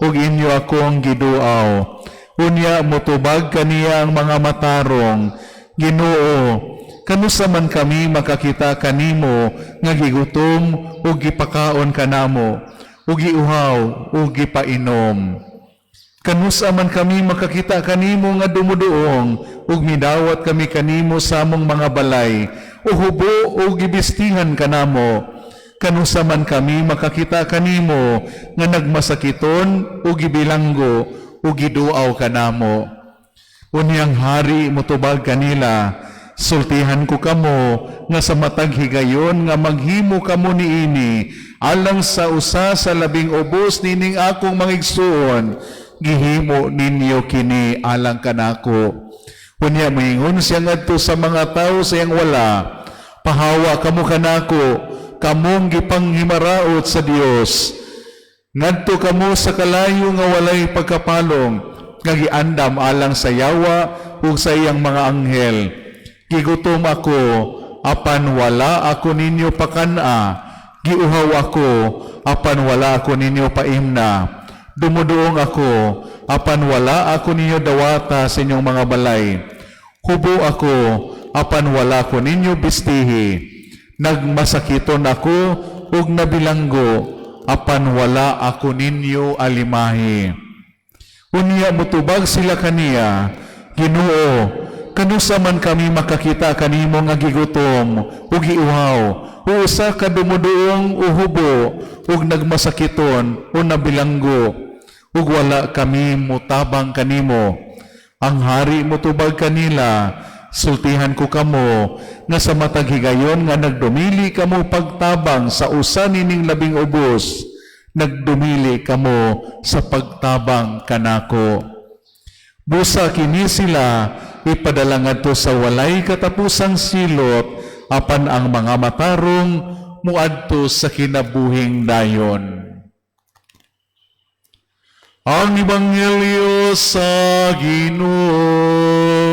ug inyo akong giduaw. Unya motubag kaniya ang mga matarong. Ginoo, kanusa man kami makakita kanimo nga gigutom ug gipakaon kanamo, ug giuhaw ug gipainom. Kanusa man kami makakita kanimo nga dumuduong ug midawat kami kanimo sa among mga balay, o hubo ug gibistihan kanamo. Kanusa man kami makakita kanimo nga nagmasakiton ug gibilanggo ug giduaw kanamo. Unyang hari motubag kanila, sultihan ko kamo nga sa matag higayon nga maghimo kamo niini alang sa usa sa labing ubos nining akong mga igsuon, gihimo ninyo kini alang kanako. Unya moingon siya ngadto sa mga tawo sa iyang wala, pahawa kamo kanako, kamong gipanghimaraot sa Dios. Ngadto kamo sa kalayo nga walay pagkapalong, nga giandam alang sa yawa ug sa iyang mga anghel. Gigutom ako, apan wala ako ninyo pakana. Giuhaw ako, apan wala ako ninyo paimna. Dumuduong ako, apan wala ako ninyo dawata sa inyong mga balay. Hubo ako, apan wala ko ninyo bistihi. Nagmasakiton ako, ug nabilanggo, apan wala ako ninyo alimahi. Unya mutubag sila kaniya, Ginoo, kanusa man kami makakita kanimo nga gigutom ug giuhaw, o usa ka dumuduong uhubo ug nagmasakiton o nabilanggo, ug wala kami mutabang kanimo. Ang hari mutubag kanila, sultihan ko kamo nga sa matag higayon nga nagdumili kamo pagtabang sa usa nining labing ubos, nagdumili kamo sa pagtabang kanako. Busa kini sila ipadala ngadto sa walay katapusang silot, apan ang mga matarong muadto sa kinabuhing dayon. Ang Ebanghelyo sa Ginoo.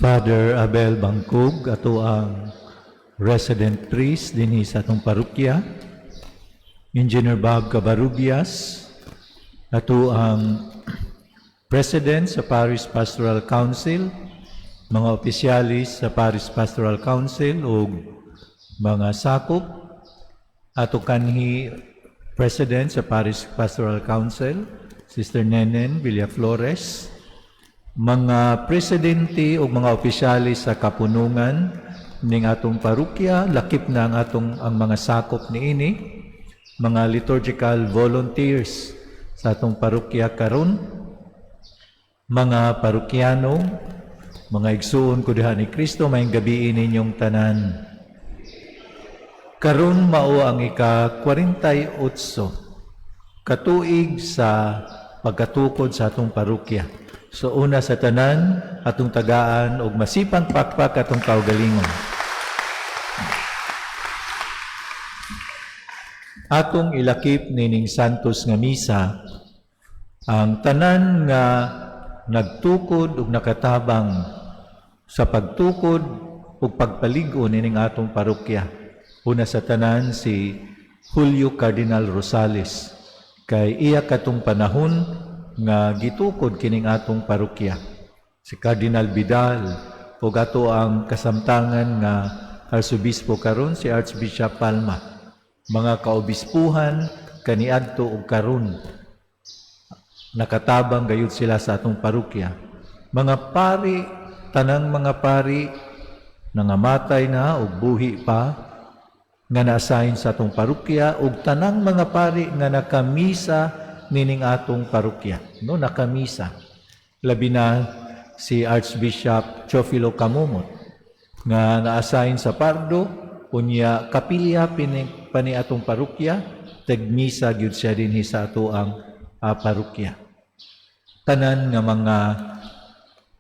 Father Abel Bangkog, ato ang resident priest dinhi sa atong parokya. Engineer Bob Cabarubias, ato ang president sa Parish Pastoral Council, mga opisyalis sa Parish Pastoral Council ug mga sakop, ato kanhi president sa Parish Pastoral Council, Sister Nenen Villaflores, mga presidente o mga opisyalis sa kapunungan ning atong parokya, lakip na ang mga sakop niini, mga liturgical volunteers sa atong parokya karon, mga parokyano, mga igsuon ko diha ni Kristo, maayong gabi ninyong tanan. Karon mao ang ika-48 katuig sa pagkatukod sa atong parokya. So una sa tanan, atong tagaan og masipang pakpak atong kaugalingon. Atong ilakip nining Santos nga misa ang tanan nga nagtukod ug nakatabang sa pagtukod ug pagpaligo nining atong parokya. Una sa tanan si Julio Cardinal Rosales, kay iya katong panahon nga gitukod kining atong parokya. Si Cardinal Vidal ug ato ang kasamtangan nga Arsobispo karon si Archbishop Palma. Mga kaobispuhan kaniadto ug karon nakatabang gayud sila sa atong parokya. Mga pari, tanang mga pari nangamatay na ug buhi pa nga na-assign sa atong parokya ug tanang mga pari nga nakamisa nining atong parokya, no, nakamisa. Labi na si Archbishop Teofilo Camumot nga na-assign sa Pardo, unya kapilya pani atong parokya, tagmisa gyud siya dinhi sa ato ang parokya. Tanan nga mga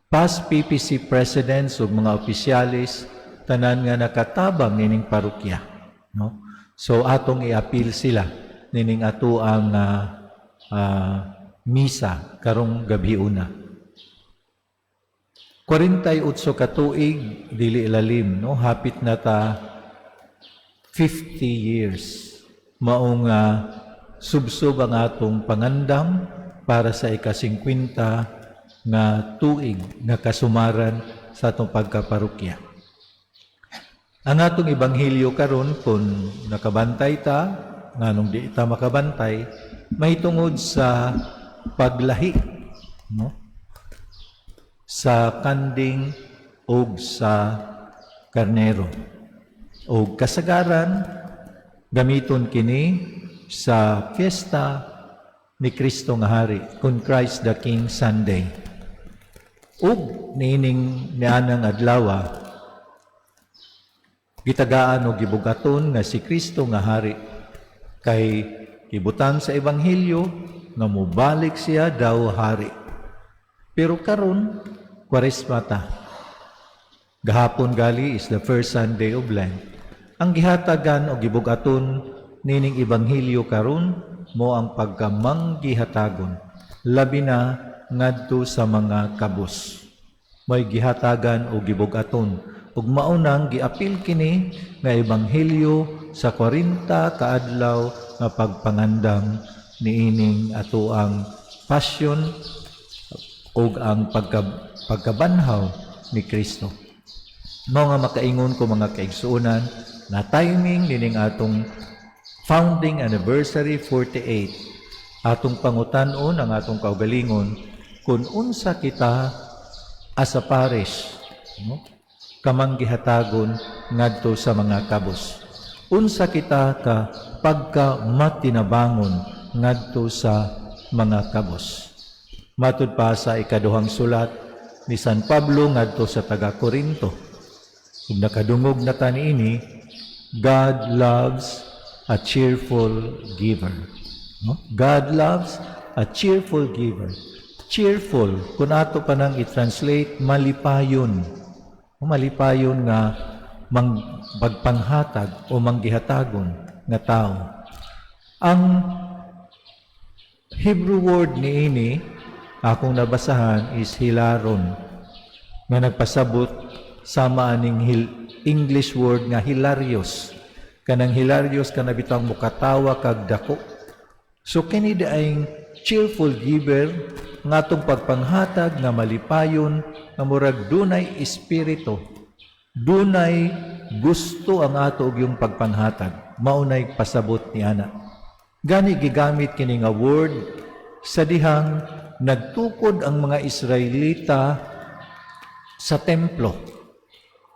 past PPC presidents ug mga opisyalis, tanan nga nakatabang nining parokya, no? So atong i-appeal sila nining ato ang misa karong gabi una. 48 ka tuig dili ilalim, no? Hapit na ta 50 years maong subsob ang atong pangandam para sa ika-50 nga tuig nga kasumaran sa atong pagkaparokya. Ang atong ebanghelyo karon kung nakabantay ta nganong di ta makabantay, mahitungod sa paglahi, no? Sa kanding o sa karnero. O kasagaran, gamiton kini sa fiesta ni Kristo nga Hari, kun Christ the King Sunday. Ug niining nianang adlaw, gitagaan o gibugaton nga si Kristo nga Hari, kay ibutang sa ebanghelyo nga mubalik siya daw hari. Pero karon Kwaresma ta. Gahapon gali is the first Sunday of Lent. Ang gihatagan o gibugaton nining ebanghelyo karon mo ang pagkamanggihatagon, labi na ngadto sa mga kabus. May gihatagan o gibugaton ug maunang giapil kini nga ebanghelyo sa 40 kaadlaw nga pagpangandam niining ato ang passion ug ang pagkabanhaw ni Kristo. Mao nga makaingon ko mga kaigsuonan na timing nining atong founding anniversary 48. Atong pangutan-on ang atong kaugalingon kung unsa kita as a parish, no? Kamanggihatagon ngadto sa mga kabus. Unsa kita ka pagkamatinabangon ngadto sa mga kabus. Matud pa sa ikaduhang sulat ni San Pablo ngadto sa taga-Korinto. Kung nakadungog na ta niini, God loves a cheerful giver. No? God loves a cheerful giver. Cheerful, kung ato pa nang i-translate, malipayon. Malipayon nga magpanghatag o manggihatagon nga tao. Ang Hebrew word niini akong nabasahan is hilaron, nga nagpasabot sama aning English word nga hilarious. Kanang hilarious ka nabitang mukatawa kag dako. So kini daing cheerful giver nga atong pagpanghatag nga malipayon nga murag dunay espiritu, dunay gusto ang ato og yung pagpanghatag. Maunay pasabot ni ana. Gani gigamit kini nga word sa dihang nagtukod ang mga Israelita sa templo.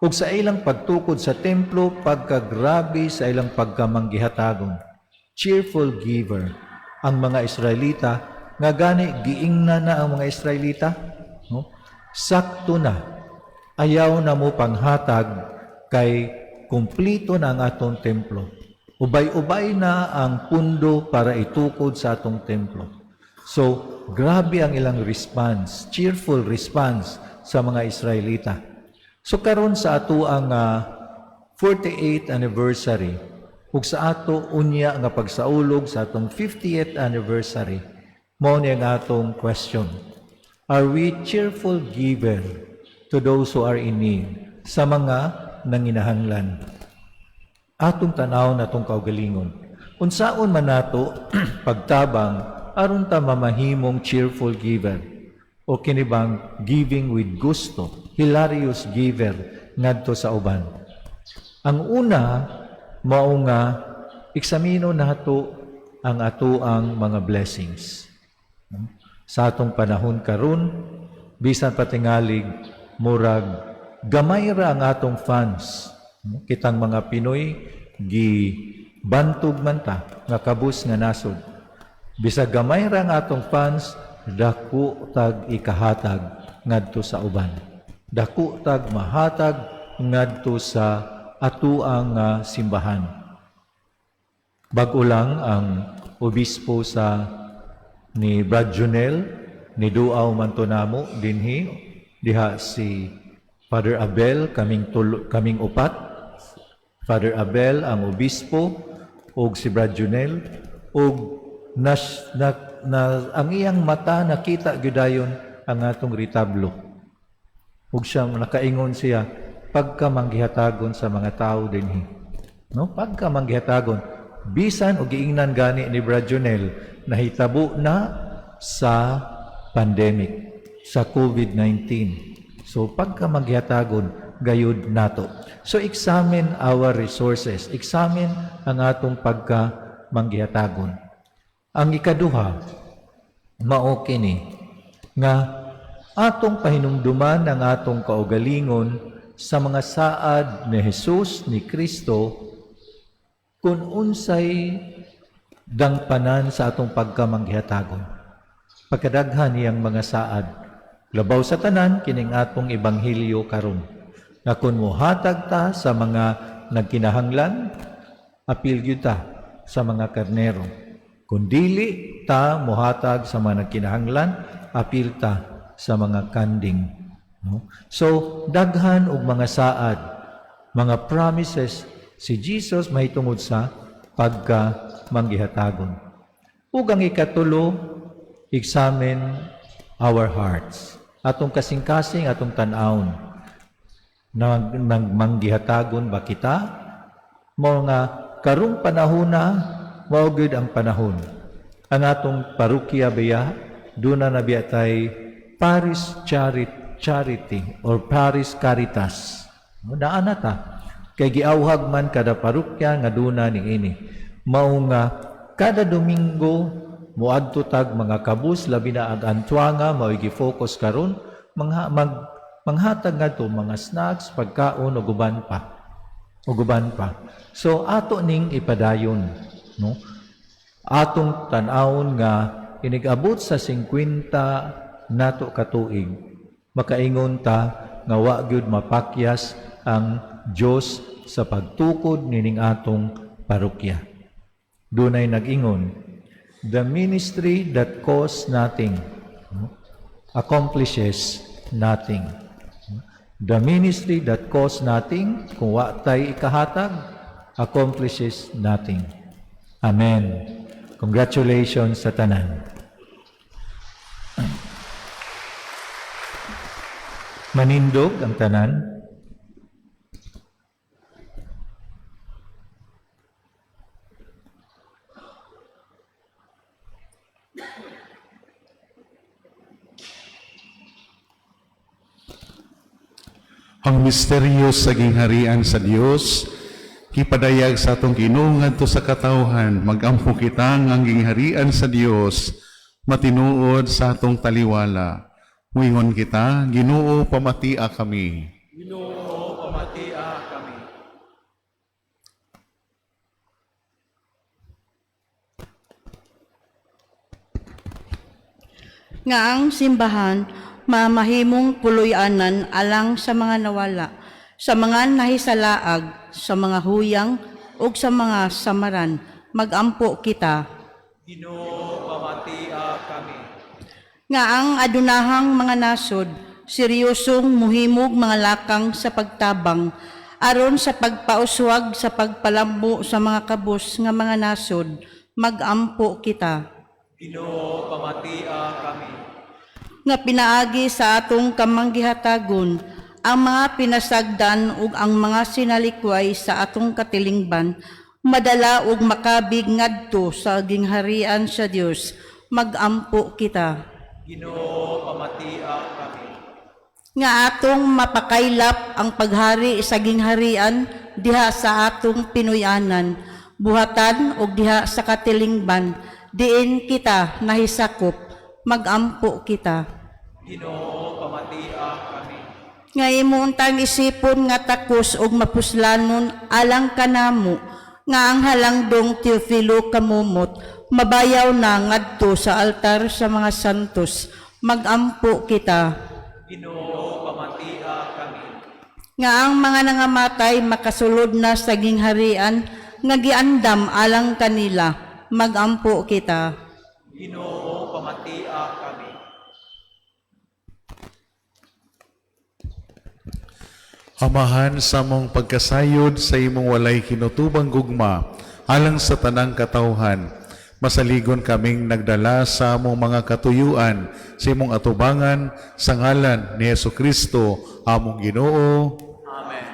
Ug sa ilang pagtukod sa templo, pagkagrabe sa ilang pagkamanggihatagon. Cheerful giver ang mga Israelita, nga gani giingna na ang mga Israelita, no? Sakto na, ayaw na mo panghatag kay kumplito na ang atong templo. Ubay-ubay na ang pundo para itukod sa atong templo. So, grabe ang ilang response, cheerful response sa mga Israelita. So, karon sa ato ang 48th anniversary, ug sa ato unya nga pagsaulog sa atong 50th anniversary, mao ni ang atong question. Are we cheerful giver to those who are in need, sa mga nanginahanglan? Atong tanaw natong kaugalingon. Unsaon man nato pagtabang aron ta mamahimong cheerful giver o kinibang giving with gusto, hilarious giver ngadto sa uban. Ang una, mao nga eksamino nato ang atoang mga blessings. Sa atong panahon karon, bisan patingalig murag gamay ra ang atong funds. Kitang mga Pinoy gibantog man ta nga kabus nga nasod. Bisag gamay ra ang atong funds, dako tag ikahatag ngadto sa uban. Dako tag mahatag ngadto sa atuang simbahan. Bag-o lang ang obispo sa ni Brad Junel, ni Duaw Mantonamo dinhi, diha si Father Abel, kaming upat. Father Abel ang obispo, ug si Brad Junel, ug ang iyang mata nakita gyudayon ang atong retablo. Ug siya nakaingon siya pagka manggihatagon sa mga tao dinhi. No, pagka manggihatagon bisan og giingnan gani ni Brad Junel nahitabo na sa pandemic, sa COVID-19. So pagka manggihatagon gayud nato. So examine our resources, examine ang atong pagka manggihatagon. Ang ikaduha, mao kini nga atong pahinumduman ang atong kaugalingon sa mga saad ni Jesus ni Kristo kung unsay dangpanan sa atong pagkamanggihatagon. Pagkadaghan niyang mga saad, labaw sa tanan kining atong ebanghelyo karon. Nga kung mohatag ta sa mga nagkinahanglan, apil gyud ta sa mga karnero. Kung dili ta mohatag sa mga nagkinahanglan, apil ta sa mga kanding. No? So, daghan og mga saad, mga promises si Jesus mahitungod sa pagka-manggihatagon. Ug ang ikatulo, examine our hearts. Atong kasing-kasing, atong tan-awon. Manggihatagon ba kita? Mao nga karong panahona, mao gyud ang panahon. Ang atong parokya biya, duna na biya tay Paris Charity or Paris Caritas. Daan na ta. Kay giawhag man kada parokya nga duna ni ini. Mao nga kada Domingo moadto tag mga kabus labi na ag antwanga mao gi-focus karon manghatag ngadto mga snacks, pagkaon ug uban pa. So ato ning ipadayon, no? Atong tan-awon nga inigabot sa 50 nato ka tuig. Makaingon ta nga wa gyud mapakyas ang Dios sa pagtukod nining atong parokya. Dunay nag-ingon, the ministry that costs nothing accomplishes nothing. The ministry that costs nothing, kung wa tay ikahatag, accomplishes nothing. Amen. Congratulations sa tanan. Manindog ang tanan. Ang misteryo sa gingharian sa Dios, kipadayag sa atong Ginoo ngadto sa katawhan, magampo kita ang gingharian sa Dios, matinuod sa atong taliwala. Muingon kita, Ginoo pamatia kami. Ginoo, pamatia kami. Nga ang simbahan, mamahimong puloy-anan alang sa mga nawala, sa mga nahisalaag, sa mga huyang, o sa mga samaran, magampo kita. Ginoo, pamatia kami. Nga ang adunahang mga nasod, seryosong muhimog mga lakang sa pagtabang, aron sa pagpauswag sa pagpalambo sa mga kabus nga mga nasod, magampo kita. Ginoo, pamatia kami. Nga pinaagi sa atong kamanggihatagon, ang mga pinasagdan ug ang mga sinalikway sa atong katilingban, madala ug makabig ngadto sa gingharian sa Dios, magampo kita. Ginoo, pamatia kami. Nga atong mapakaylap ang paghari sa gingharian diha sa atong Pinuyanan, buhatan ug diha sa katilingban, diin kita nahisakop, magampo kita. Ginoo, pamatia kami. Nga imuuntang isipon nga takos ug mapuslanon alang kanamo, nga ang halangdong Teofilo kamumot, mabayaw na ngadto sa altar sa mga santos, magampo kita. Ginoo, pamatia kami. Nga ang mga nangamatay makasulod na sa gingharian, nga giandam alang kanila, magampo kita. Ginoo, pamatia kami. Amahan sa mong pagkasayod sa imong walay kinutubang gugma, alang sa tanang katawhan, masaligon kaming nagdala sa among mga katuyuan sa imong atubangan sa ngalan ni Jesucristo, among Ginoo. Amen.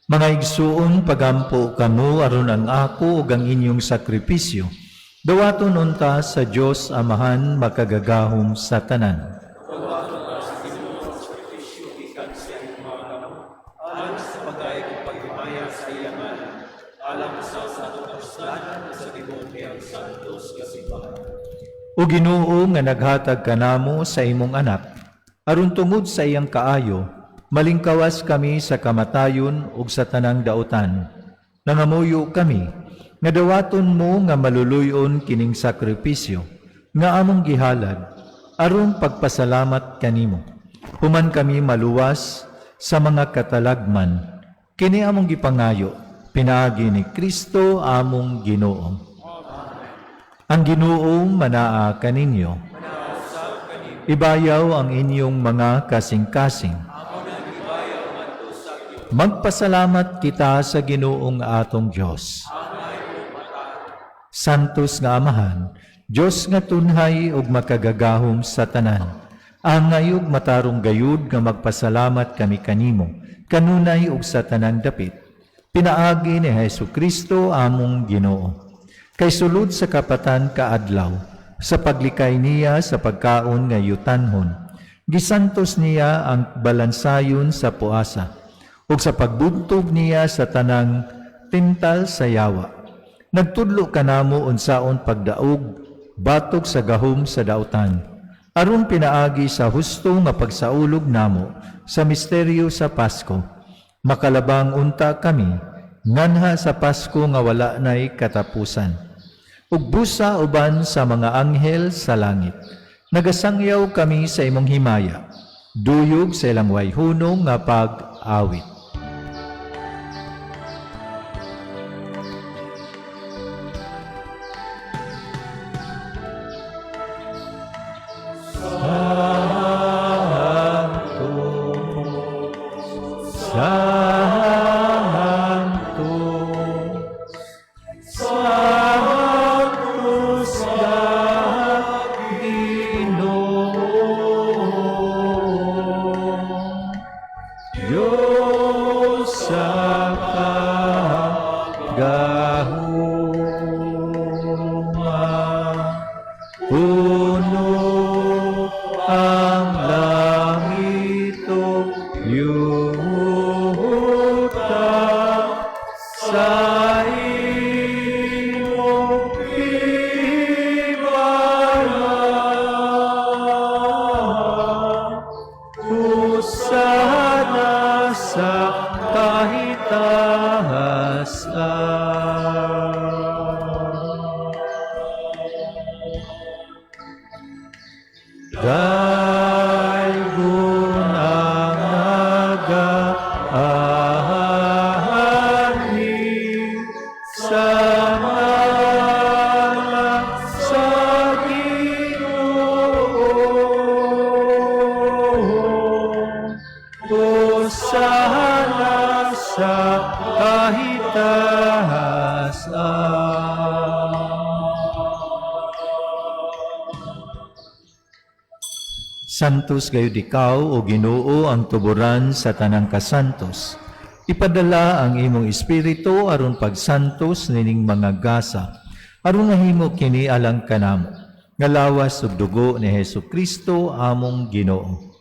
Mga igsuon, pagampo kamo aron ang ako ug ang inyong sakripisyo. Dawaton unta sa Dios Amahan makagagahom sa tanan. O Ginoo nga naghatag kanamo sa imong anak, aron tungod sa iyang kaayo, malingkawas kami sa kamatayon ug sa tanang dautan. Nangamuyo kami, nga dawaton mo nga maluluyon kining sakripisyo, nga among gihalad, aron pagpasalamat kanimo. Human kami maluwas sa mga katalagman, kini among gipangayo, pinaagi ni Kristo among Ginoo. Ang Ginoo manaa kaninyo. Ibayaw ang inyong mga kasing-kasing. Magpasalamat kita sa Ginoong atong Dios. Santos nga Amahan, Dios nga tunhay ug makagagahom sa tanan. Angay ug matarong gayud nga magpasalamat kami kanimo, kanunay ug sa tanang dapit. Pinaagi ni Hesukristo among Ginoo. Kay sulod sa kapatan kaadlaw, sa paglikay niya sa pagkaon nga yutanhon, gisantos niya ang balansayon sa puasa, ug sa pagbuntog niya sa tanang tintal sa yawa. Nagtudlo kanamo unsaon pagdaog, batok sa gahom sa dautan, aron pinaagi sa husto nga pagsaulog namo sa misteryo sa Pasko. Makalabang unta kami, nganha sa Pasko nga wala nay katapusan. Ug busa uban sa mga anghel sa langit. Nagasangyaw kami sa imong himaya, duyog sa ilang wayhunong nga pag-awit. Santos gayud ikaw o Ginoo ang tuburan sa tanang kasantos. Ipadala ang imong espiritu aron pagsantos nining mga gasa, aron nahimo kini alang kanamo, nga lawas ug dugo ni Hesukristo among Ginoo.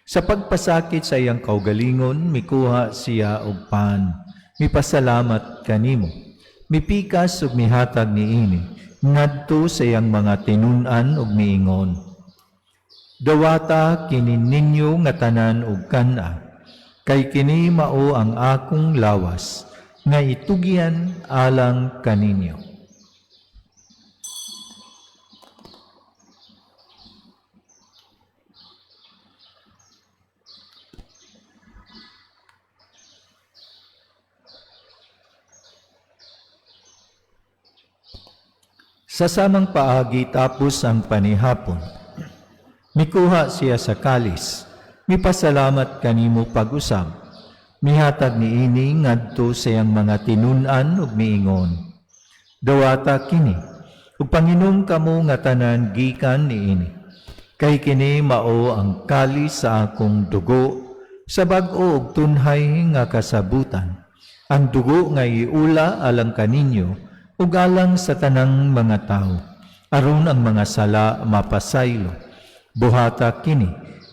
Sa pagpasakit sa iyang kaugalingon, mikuha siya og pan, mipasalamat kanimo, mipikas ug mihatag niini, ngadto sa iyang mga tinun-an ug miingon. Dawata kini ninyo nga tanan ug kana, kay kini mao ang akong lawas, nga itugyan alang kaninyo. Sa samang paagi tapos ang panihapon, mikuha siya sa kalis, mipasalamat kanimo pag-usab, mihatag niini ngadto sa iyang mga tinun-an ug miingon. Dawata kini, ug panginom kamo nga tanan gikan niini, kay kini mao ang kalis sa akong dugo, sa bag-o ug tunhay nga kasabutan, Ang dugo nga iula alang kaninyo, ug alang sa tanang mga tao, aron ang mga sala mapasaylo. Buhata kini,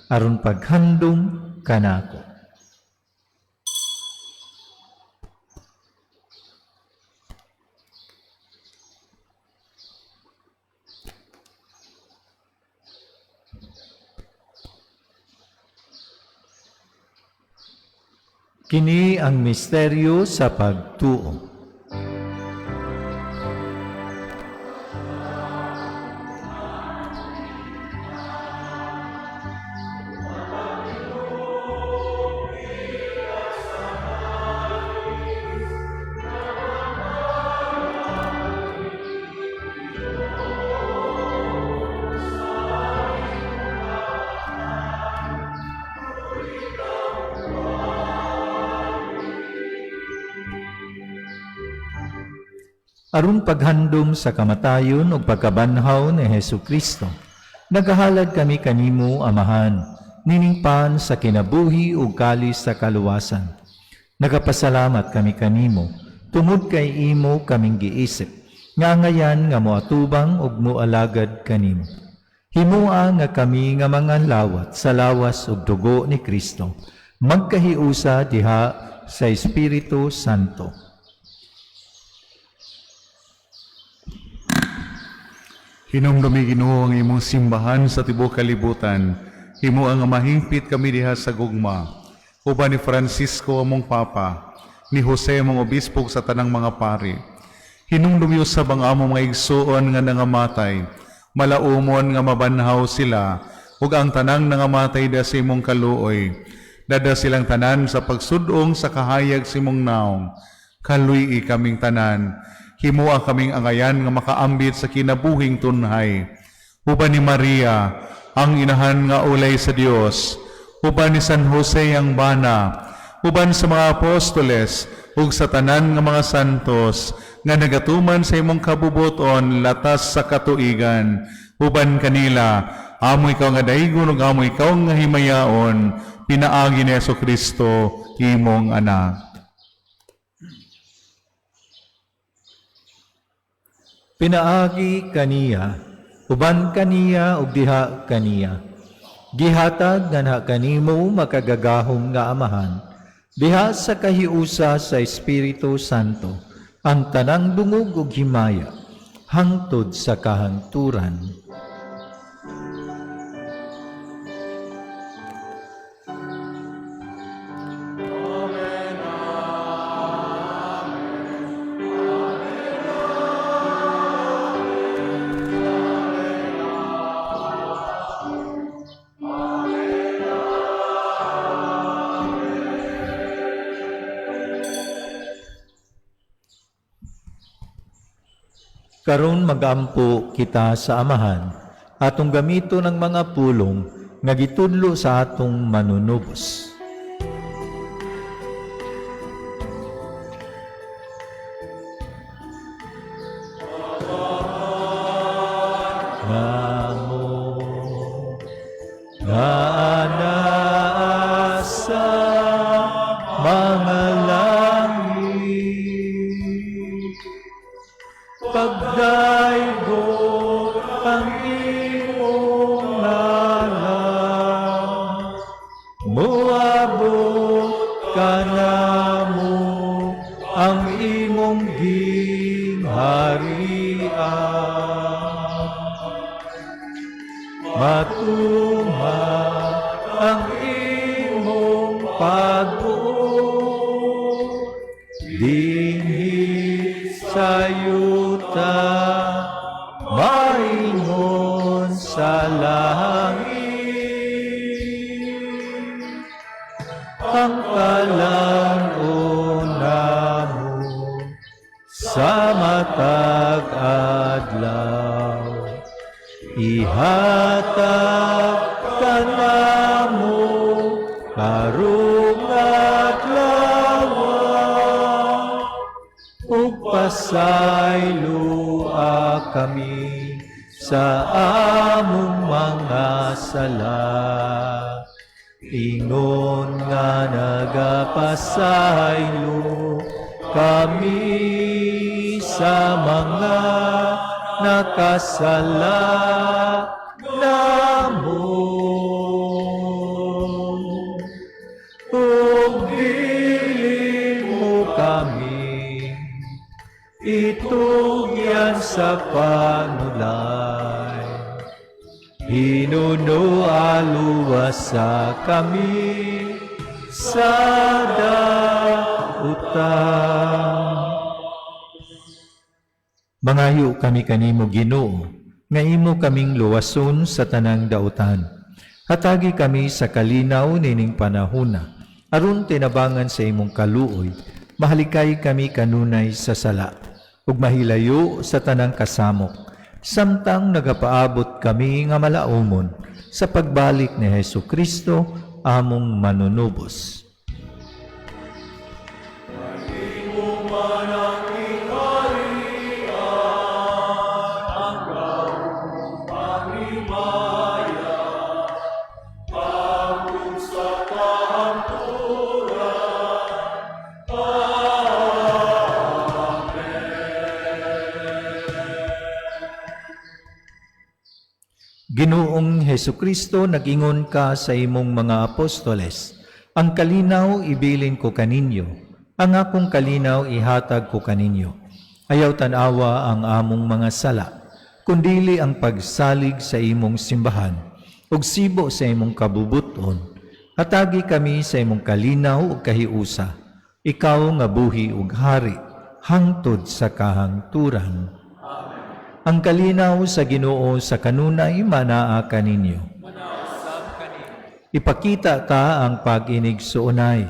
aron paghandom kanako. Kini ang misteryo sa pagtuo. Aron paghandom sa kamatayon ug pagkabanhaw ni Hesukristo, nagahalad kami kanimo, Amahan, niningpan sa kinabuhi ug kalis sa kaluwasan. Nagapasalamat kami kanimo, tungod kay imo kaming giisip, nga ngayan nga moatubang ug moalagad kanimo. Himua nga kami nga mga lawat sa lawas ug dugo ni Kristo, magkahiusa diha sa Espiritu Santo. Hinumdumi Ginoo ang imong simbahan sa tibuok kalibutan. Himo ang mahingpit kami diha sa gugma. Uban ni Francisco among Papa, ni Jose among Obispo sa tanang mga pari. Hinumdumi usab ang among mga igsuon nga nangamatay. Malaumon nga mabanhaw sila, ug ang tanang nangamatay da sa imong kaluoy. Dada silang tanan sa pagsudong sa kahayag sa imong naong. Kaluy kaming tanan. Himua kaming angayan nga makaambit sa kinabuhing tunhay. Uban ni Maria, ang inahan nga ulay sa Dios, uban ni San Jose ang bana, uban sa mga apostoles, ug sa tanan nga mga santos, nga nagatuman sa imong kabubuton latas sa katuigan, uban kanila, amo ikaw nga daygon ug amo ikaw nga himayaon, pinaagi ni Jesucristo, imong anak. Pinaagi kaniya, uban kaniya ug diha kaniya. Gihatag nga na kanimo makagagahom nga Amahan, diha sa kahiusa sa Espiritu Santo, ang tanang dungog ug himaya, hangtod sa kahangturan. Karon magampo kita sa Amahan, atong gamito ng mga pulong nga gitudlo sa atong manunubos. Namo nga anaa sa mga langit, pagdaygo ang imong ngalan, muabot ka namo ang imong gingharian. Matunga ang imong pagbuo, dinhi sa yuta, maingon sa langit. Ang kalang-on namo sa matag adlaw, ihatag ka namo karong adlaw, ug pasaylua kami sa among mga sala. Ingon nga nagapasaylo kami sa mga nakasala namon. Ug dili mo kami itugyan sa panulay. Hinunualuwas sa kami sa daotan. Mangayo kami kanimo Ginoo, nga imo kaming luwason sa tanang daotan. Hatagi kami sa kalinaw nining panahona, aron tinabangan sa imong kaluoy, mahalikay kami kanunay sa sala, ug mahilayo sa tanang kasamok, samtang nagapaabot kami nga malaumon sa pagbalik ni Hesu Kristo, among manunubos. Ginoong Hesukristo, nag-ingon ka sa imong mga apostoles, ang kalinaw ibilin ko kaninyo, ang akong kalinaw ihatag ko kaninyo. Ayaw tanawa ang among mga sala, kundili ang pagsalig sa imong simbahan, ug sibo sa imong kabubuton. Hatagi kami sa imong kalinaw ug kahiusa, ikaw nga buhi ug hari, hangtod sa kahangturan. Ang kalinaw sa Ginoo sa kanunay manaa kaninyo. Ipakita ka ang pag-inig suunay.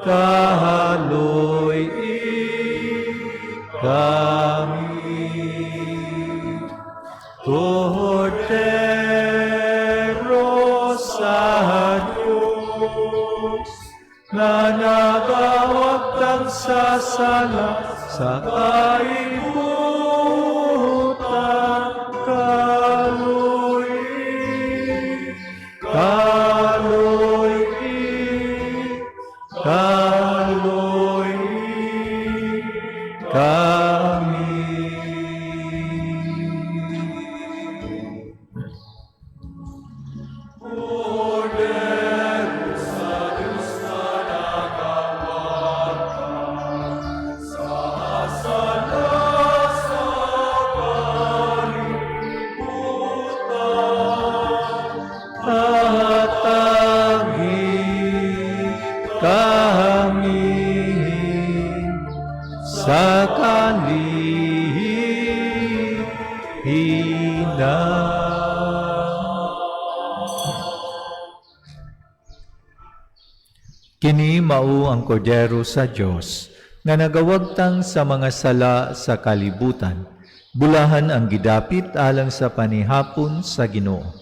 Kahaloy kami. Cordero sa Diyos, na nagawagtang sa sala sa kaibutan, kaloy, kaloy, kaloy kami. Kami sa Kini mao ang kordero sa Dios nga nagawagtang sa mga sala sa kalibutan. Bulahan ang gidapit alang sa panihapon sa Ginoo.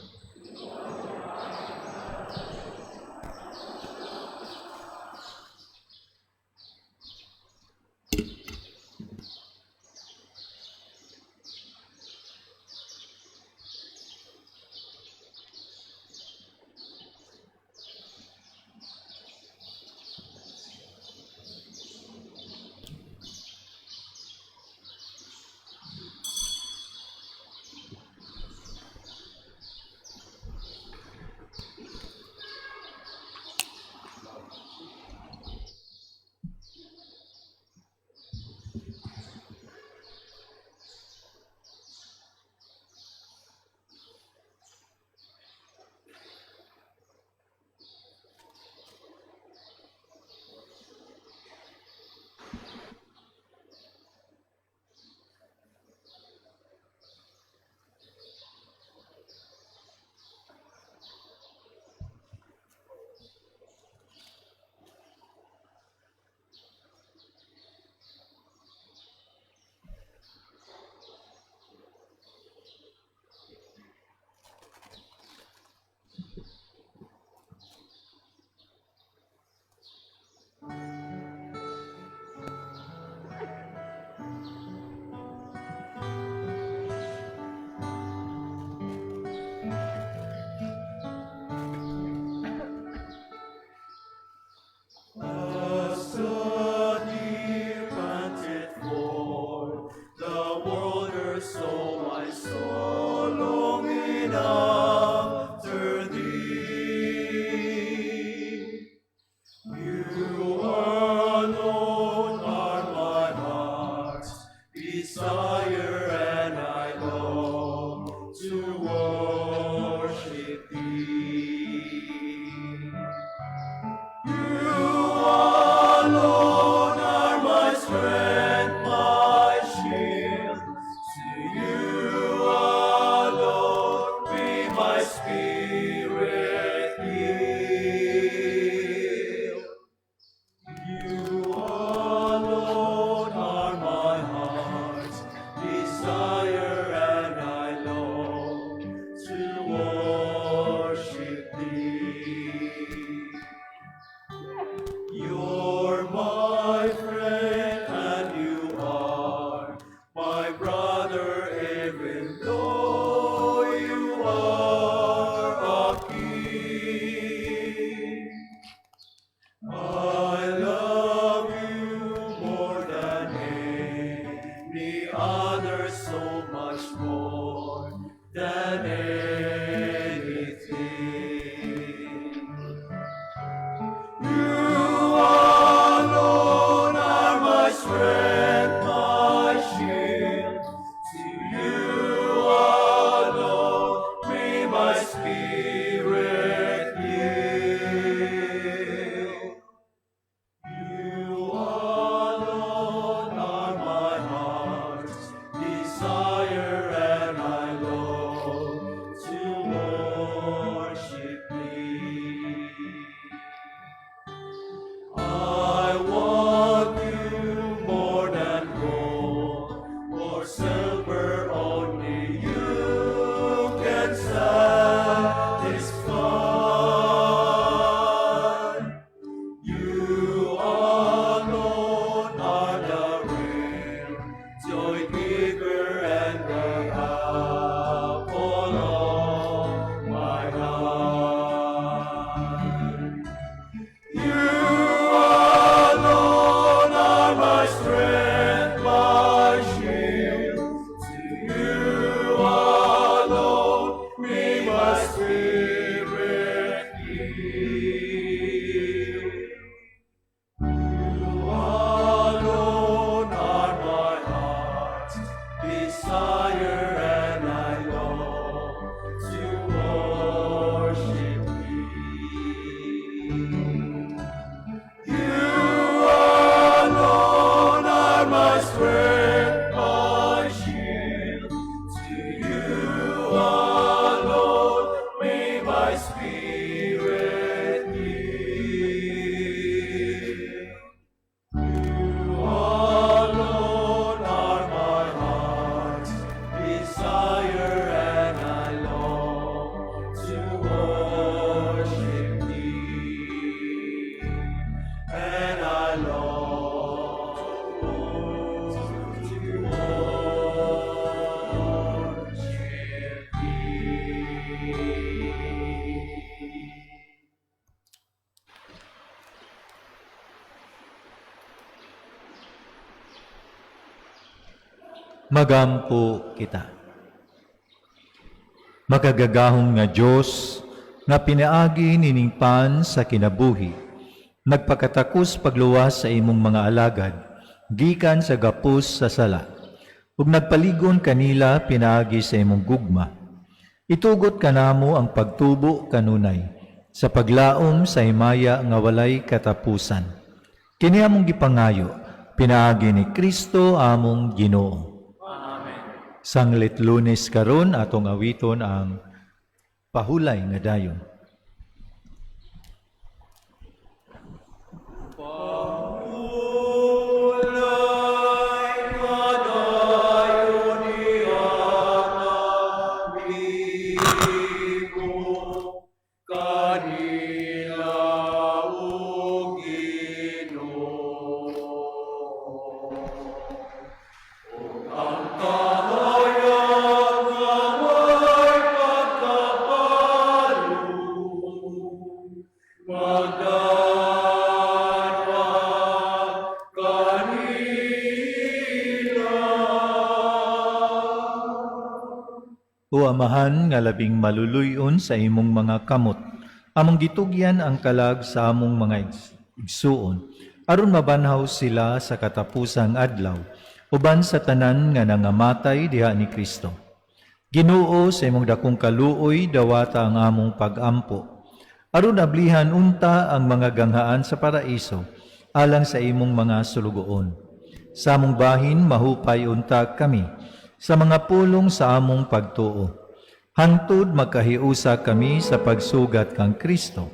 magampo kita. Makagagahom nga Diyos, nga pinaagi niningpan sa kinabuhi, nagpakatakos pagluwas sa imong mga alagad, gikan sa gapos sa sala, ug nagpaligon kanila pinaagi sa imong gugma. Itugot kanamo ang pagtubo kanunay, sa paglaom sa himaya nga walay katapusan. Kini among gipangayo, pinaagi ni Kristo among Ginoo. Sanglit Lunes karon atong awiton ang pahulay nga dayon. O Amahan nga labing maluluyon sa imong mga kamot, among gitugyan ang kalag sa among mga igsuon, aron mabanhaw sila sa katapusang adlaw, uban sa tanan nga nangamatay diha ni Kristo. Ginoo, sa imong dakong kaluoy dawata ang among pag-ampo, aron ablihan unta ang mga ganghaan sa paraiso, alang sa imong mga sulugoon. Sa among bahin mahupay unta kami, sa mga pulong sa among pagtuo. Hangtod magkahiusa kami sa pagsugat kang Kristo.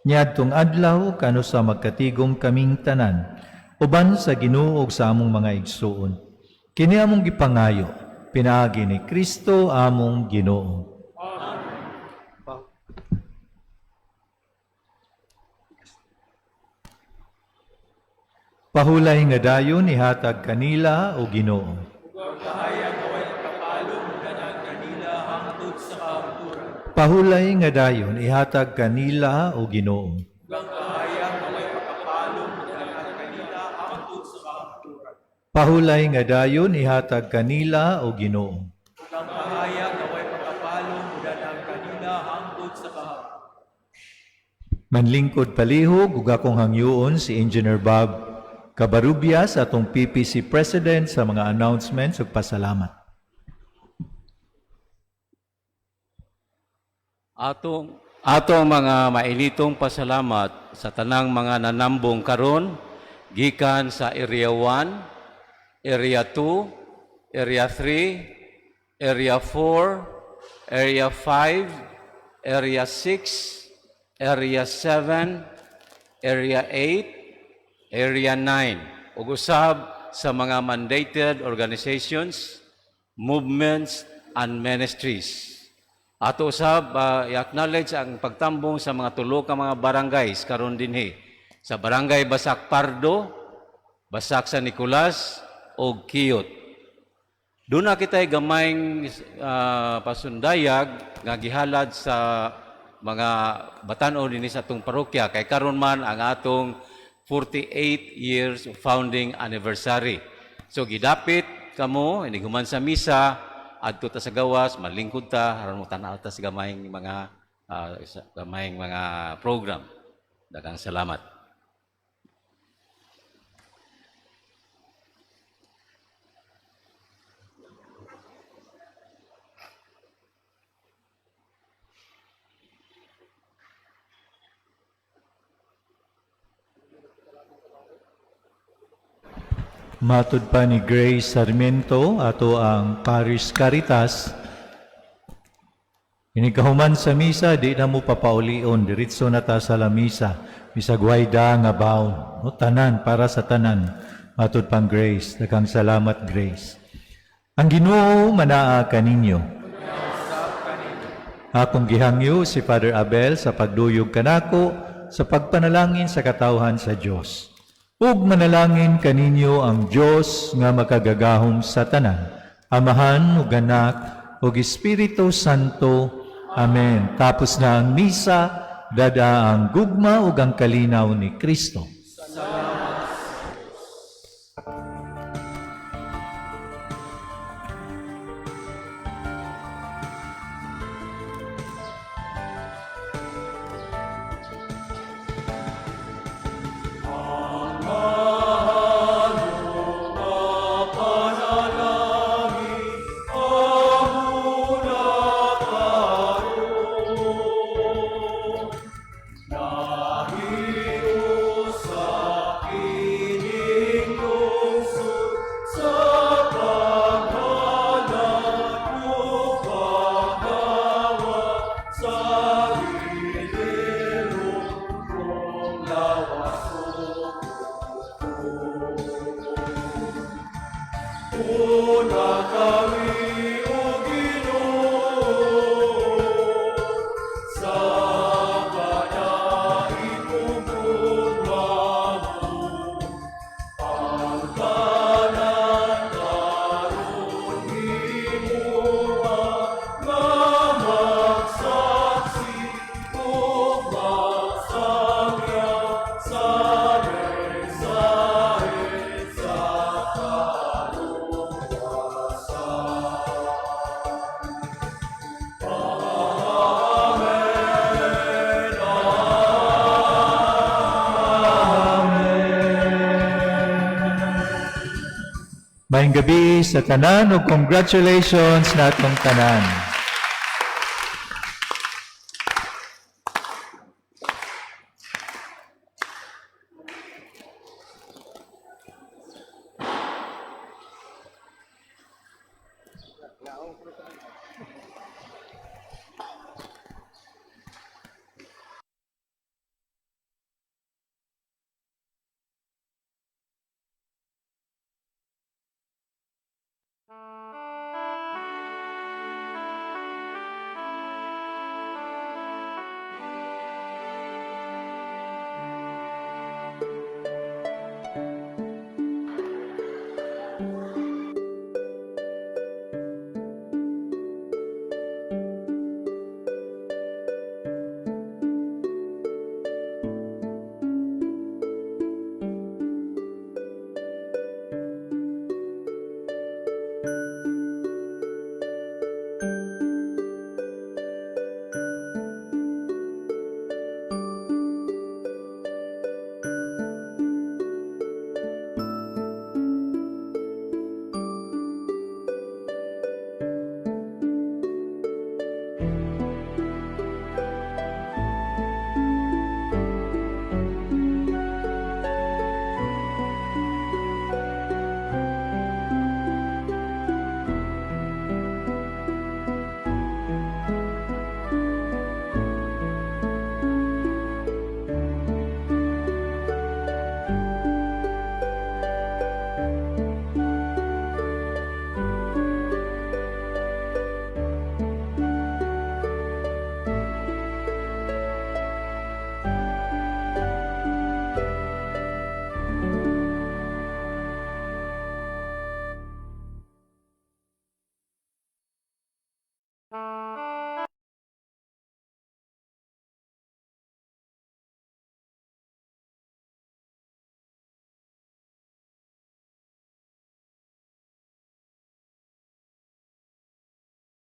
Niadtong adlaw kano sa magkatigom kaming tanan, uban sa Ginoo ug sa among mga igsuon. Kini among gipangayo, pinaagi ni Kristo among Ginoo. Pahulay nga dayon ihatag kanila o Ginoo. Pahulay nga dayon ihatag kanila o Ginoo. Pahulay nga dayon ihatag kanila o Ginoo. Manlingkod palihog ug akong hangyoon si Engineer Bob Cabarubias atong PPC President sa mga announcements ug pasalamat. Atong mga mainitong pasalamat sa tanang mga nanambong karon gikan sa Area 1, Area 2, Area 3, Area 4, Area 5, Area 6, Area 7, Area 8, Area 9, ug usab sa mga mandated organizations, movements, and ministries. Ato usab i-acknowledge ang pagtambong sa mga tulo ka mga barangays karon dinhi sa Barangay Basak Pardo, Basak San Nicolas ug Kiyot. Doon na kita'y gamayng pasundayag nga gihalad sa mga batan-o dinhi sa atong parokya kay karon man ang atong 48 years founding anniversary. So gidapit kamo iniguman sa misa adto ta sa gawas, malingkod ta, aron mo tanaw ta sa gamayng mga program. Daghang salamat. Matud pa ni Grace Sarmiento ato ang Parish Caritas. Inikahuman sa misa, di na mo papaulion, diritso na ta sa lamisa, misagwayda nga baon, no, tanan, para sa tanan. Matud pang Grace, daghang salamat Grace. Ang Ginoo manaa kaninyo. Akong gihangyo si Father Abel sa pagduyog kanako sa pagpanalangin sa katawhan sa Dios. Ug manalangin kaninyo ang Dios nga makagagahom sa tanan, Amahan ug Anak ug Espiritu Santo. Amen. Tapos na ang misa, dada ang gugma ug ang kalinaw ni Kristo. Maayong gabi sa tanan ug congratulations natong tanan.